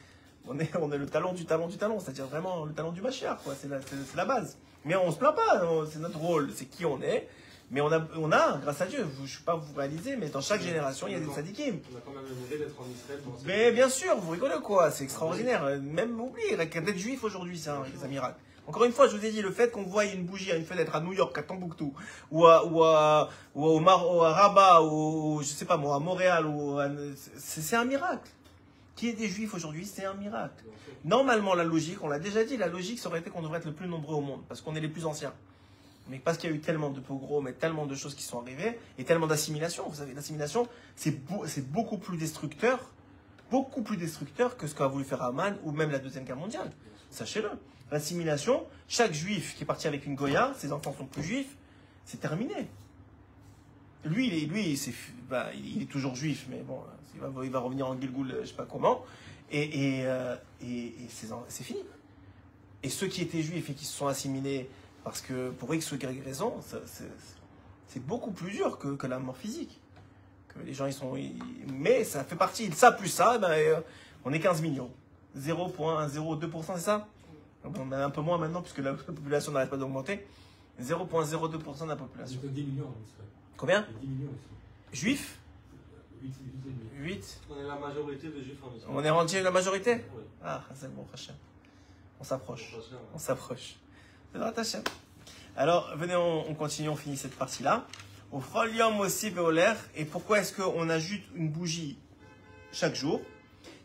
le talon du talon du talon, c'est-à-dire vraiment le talon du Mashiach, quoi. C'est la base. Mais on se plaint pas, c'est notre rôle, c'est qui on est. Mais on a, grâce à Dieu, je ne sais pas vous réaliser, mais dans chaque génération, il y a des tzadikim. On a quand même le mérite d'être en Israël. Mais bien sûr, vous rigolez quoi, c'est extraordinaire. Même oubliez, d'être juif aujourd'hui, c'est un miracle. Encore une fois, je vous ai dit, le fait qu'on voie une bougie à une fenêtre à New York, à Tombouctou, ou à Rabat, ou je sais pas moi, à Montréal, c'est un miracle. Qui est des juifs aujourd'hui, c'est un miracle. Normalement, la logique, on l'a déjà dit, la logique, ça aurait été qu'on devrait être le plus nombreux au monde, parce qu'on est les plus anciens. Mais parce qu'il y a eu tellement de pogroms et tellement de choses qui sont arrivées, et tellement d'assimilation. Vous savez, l'assimilation, c'est beaucoup plus destructeur que ce qu'a voulu faire Haman, ou même la Deuxième Guerre mondiale. Sachez-le. L'assimilation, chaque juif qui est parti avec une Goya, ses enfants sont plus juifs, c'est terminé. Lui, il est toujours juif, mais bon, il va revenir en Gilgoul, je sais pas comment, et c'est fini. Et ceux qui étaient juifs et qui se sont assimilés, parce que pour X ou Y raison, c'est beaucoup plus dur que la mort physique. Que les gens, mais ça fait partie, ça plus ça, on est 15 millions. 0,02%, c'est ça? On a un peu moins maintenant, puisque la population n'arrête pas d'augmenter. 0,02% de la population. 10 millions en Israël. Combien? 10 millions ici. Juifs? 8. On est la majorité des juifs en Israël. On est rendu la majorité? Oui. Ah, c'est bon, Hachem. On s'approche. Bon, On s'approche. C'est vrai, Hachem. Alors, venez, on continue, on finit cette partie-là. Au Frolium aussi, Veoler. Et pourquoi est-ce qu'on ajoute une bougie chaque jour?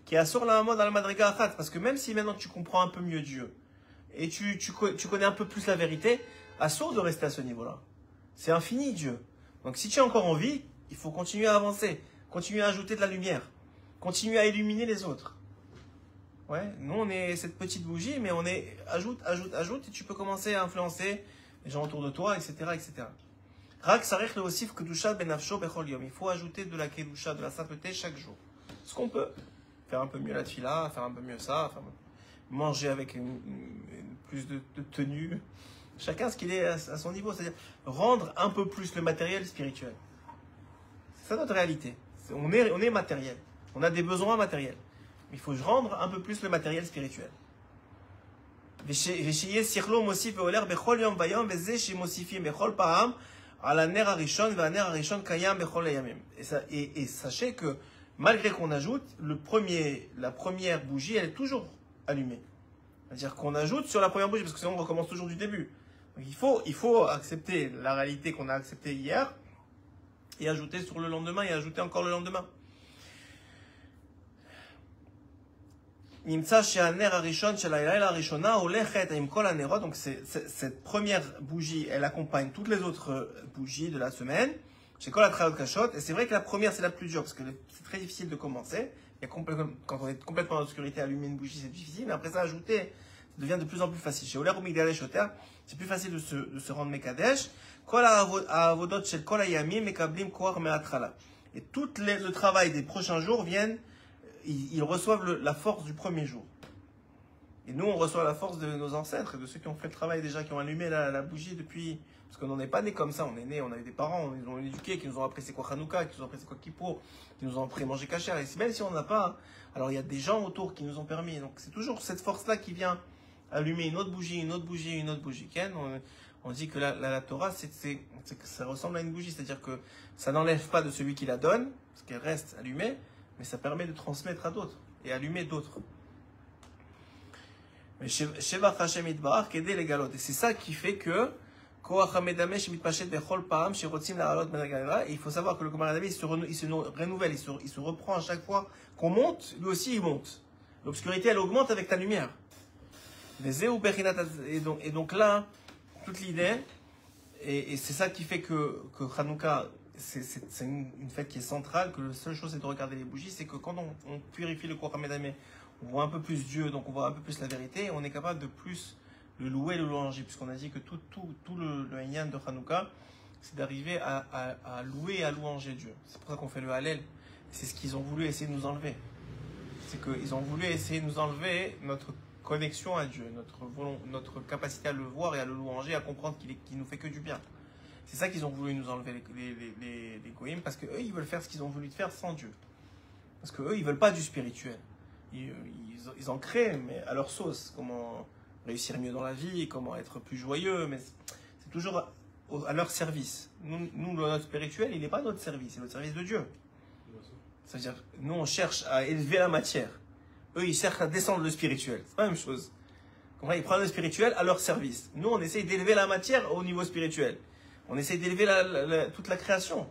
Qui assure la maman dans la Madriga Achat? Parce que même si maintenant tu comprends un peu mieux Dieu, et tu connais un peu plus la vérité, assure de rester à ce niveau-là. C'est infini, Dieu. Donc si tu es encore en vie, il faut continuer à avancer, continuer à ajouter de la lumière, continuer à illuminer les autres. Ouais, nous on est cette petite bougie, mais on est ajoute, et tu peux commencer à influencer les gens autour de toi, etc., etc. Rak sarich le osif kedusha benafsho bechol yom. Il faut ajouter de la kedusha, de la sainteté chaque jour. Ce qu'on peut. Faire un peu mieux la tefila, faire un peu mieux ça, manger avec plus de tenue. Chacun ce qu'il est à son niveau, c'est-à-dire rendre un peu plus le matériel spirituel. C'est ça notre réalité. On est matériel. On a des besoins matériels. Mais il faut rendre un peu plus le matériel spirituel. Et sachez que malgré qu'on ajoute, la première bougie, elle est toujours allumée. C'est-à-dire qu'on ajoute sur la première bougie, parce que sinon on recommence toujours du début. Donc il faut accepter la réalité qu'on a acceptée hier, et ajouter sur le lendemain, et ajouter encore le lendemain. Donc cette première bougie, elle accompagne toutes les autres bougies de la semaine. Chez Kol HaTrayot Kashot, et c'est vrai que la première c'est la plus dure parce que c'est très difficile de commencer. Quand on est complètement dans l'obscurité, allumer une bougie c'est difficile, mais après ça, ajouter, ça devient de plus en plus facile. Chez Oler ou Migdash Oter, c'est plus facile de se rendre Mekadesh. Kol HaAvodot Shel Kol HaYamim Mekablim Koach Me'atrala. Et tout le travail des prochains jours viennent, ils reçoivent la force du premier jour. Et nous, on reçoit la force de nos ancêtres, de ceux qui ont fait le travail déjà, qui ont allumé la bougie depuis. Parce qu'on n'est pas né comme ça, on est né, on a eu des parents, ils nous ont éduqués, qui nous ont appris c'est quoi Hanouka, qui nous ont appris c'est quoi Kippour, qui nous ont appris à manger kasher. Et même si on n'a pas, alors il y a des gens autour qui nous ont permis. Donc c'est toujours cette force-là qui vient allumer une autre bougie, une autre bougie, une autre bougie. On dit que la Torah, c'est que ça ressemble à une bougie, c'est-à-dire que ça n'enlève pas de celui qui la donne, parce qu'elle reste allumée, mais ça permet de transmettre à d'autres et allumer d'autres. Mais Shevach Hashem Yitbarach Kedei Legalot. Et c'est ça qui fait que et il faut savoir que le Kohen il se renouvelle, il se reprend à chaque fois qu'on monte, lui aussi il monte. L'obscurité elle augmente avec ta lumière. Et donc là, toute l'idée, et c'est ça qui fait que Hanouka, c'est une fête qui est centrale, que la seule chose c'est de regarder les bougies, c'est que quand on purifie le Kohen Hadameh, on voit un peu plus Dieu, donc on voit un peu plus la vérité, et on est capable de plus le louer, le louanger, puisqu'on a dit que tout le Inyan de Hanouka, c'est d'arriver à louer et à louanger Dieu. C'est pour ça qu'on fait le Hallel. C'est ce qu'ils ont voulu essayer de nous enlever. C'est qu'ils ont voulu essayer de nous enlever notre connexion à Dieu, notre capacité à le voir et à le louanger, à comprendre qu'il nous fait que du bien. C'est ça qu'ils ont voulu nous enlever, les Goïms, parce qu'eux, ils veulent faire ce qu'ils ont voulu faire sans Dieu. Parce qu'eux, ils veulent pas du spirituel. Ils en créent, mais à leur sauce. Comment réussir mieux dans la vie, comment être plus joyeux, mais c'est toujours à leur service. Nous, notre spirituel, il n'est pas à notre service, c'est notre service de Dieu. C'est-à-dire, nous, on cherche à élever la matière. Eux, ils cherchent à descendre le spirituel. C'est pas la même chose. Ils prennent le spirituel à leur service. Nous, on essaye d'élever la matière au niveau spirituel. On essaye d'élever toute la création.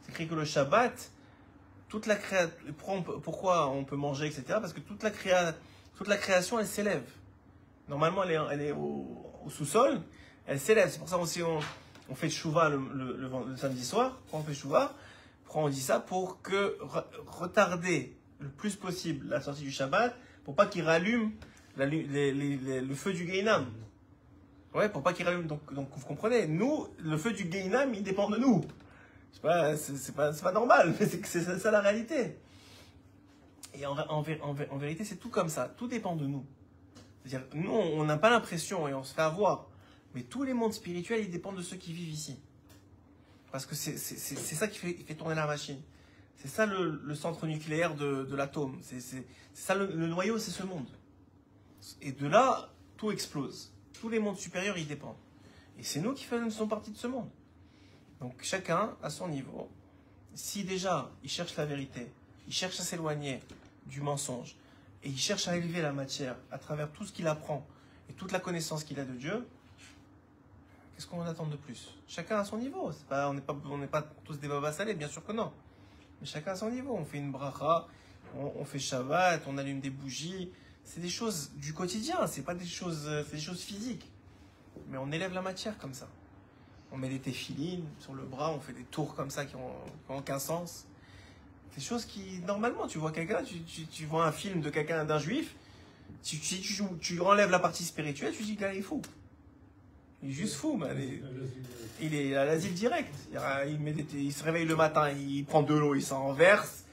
C'est écrit que le Shabbat, toute la création, pourquoi on peut manger, etc. Parce que toute la création, elle s'élève. Normalement, elle est au sous-sol, elle s'élève. C'est pour ça aussi on fait Tchouva le samedi soir. Quand on fait Tchouva, on dit ça pour retarder le plus possible la sortie du Shabbat, pour pas qu'il rallume le feu du Gehinam. Ouais, pour pas qu'il rallume. Donc vous comprenez, nous, le feu du Gehinam, il dépend de nous. C'est pas normal, mais c'est ça la réalité. Et en vérité, c'est tout comme ça. Tout dépend de nous. C'est-à-dire, nous, on n'a pas l'impression et on se fait avoir. Mais tous les mondes spirituels, ils dépendent de ceux qui vivent ici. Parce que c'est ça qui fait tourner la machine. C'est ça le centre nucléaire de l'atome. C'est ça le noyau, c'est ce monde. Et de là, tout explose. Tous les mondes supérieurs, ils dépendent. Et c'est nous qui faisons partie de ce monde. Donc chacun à son niveau. Si déjà, il cherche la vérité, il cherche à s'éloigner du mensonge, et il cherche à élever la matière à travers tout ce qu'il apprend et toute la connaissance qu'il a de Dieu, qu'est-ce qu'on attend de plus? Chacun à son niveau. On n'est pas tous des babas salés, bien sûr que non. Mais chacun à son niveau. On fait une bracha, on fait Shabbat, on allume des bougies. C'est des choses du quotidien, c'est pas des choses physiques. Mais on élève la matière comme ça. On met des téphilines sur le bras, on fait des tours comme ça qui n'ont aucun sens. Des choses qui, normalement, tu vois quelqu'un, tu vois un film de quelqu'un, d'un juif, tu enlèves la partie spirituelle, tu dis que là, il est fou. Il est juste fou, man. Il est à l'asile direct. Il se réveille le matin, il prend de l'eau, il s'en renverse.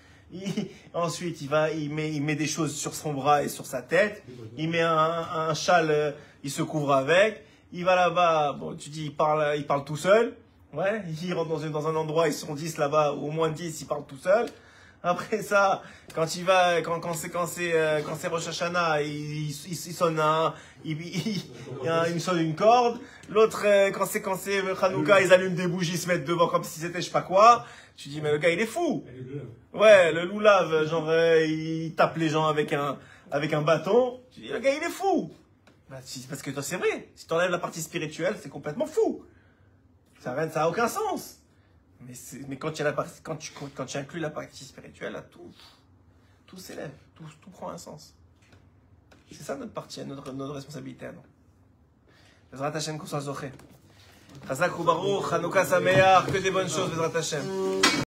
Ensuite, il met des choses sur son bras et sur sa tête. Il met un châle, il se couvre avec. Il va là-bas, bon, tu dis, il parle tout seul. Ouais, il rentre dans un endroit, ils sont 10 là-bas, au moins 10, il parle tout seul. Après ça, quand c'est Rosh Hashanah, il sonne il sonne une corde. L'autre, quand c'est Hanouka, ils allument des bougies, ils se mettent devant comme si c'était je sais pas quoi. Tu dis, mais le gars, il est fou. Ouais, le loulave, genre, il tape les gens avec un bâton. Tu dis, le gars, il est fou. Parce que toi, c'est vrai. Si tu enlèves la partie spirituelle, c'est complètement fou. Ça a aucun sens. Mais quand tu inclus la partie spirituelle, là, tout s'élève, tout prend un sens. C'est ça notre partie, notre responsabilité. Bezrat Hashem, qu'on soit zoché. Chazak ou Baruch, Hanouka Sameach, que des bonnes choses, Bezrat Hashem.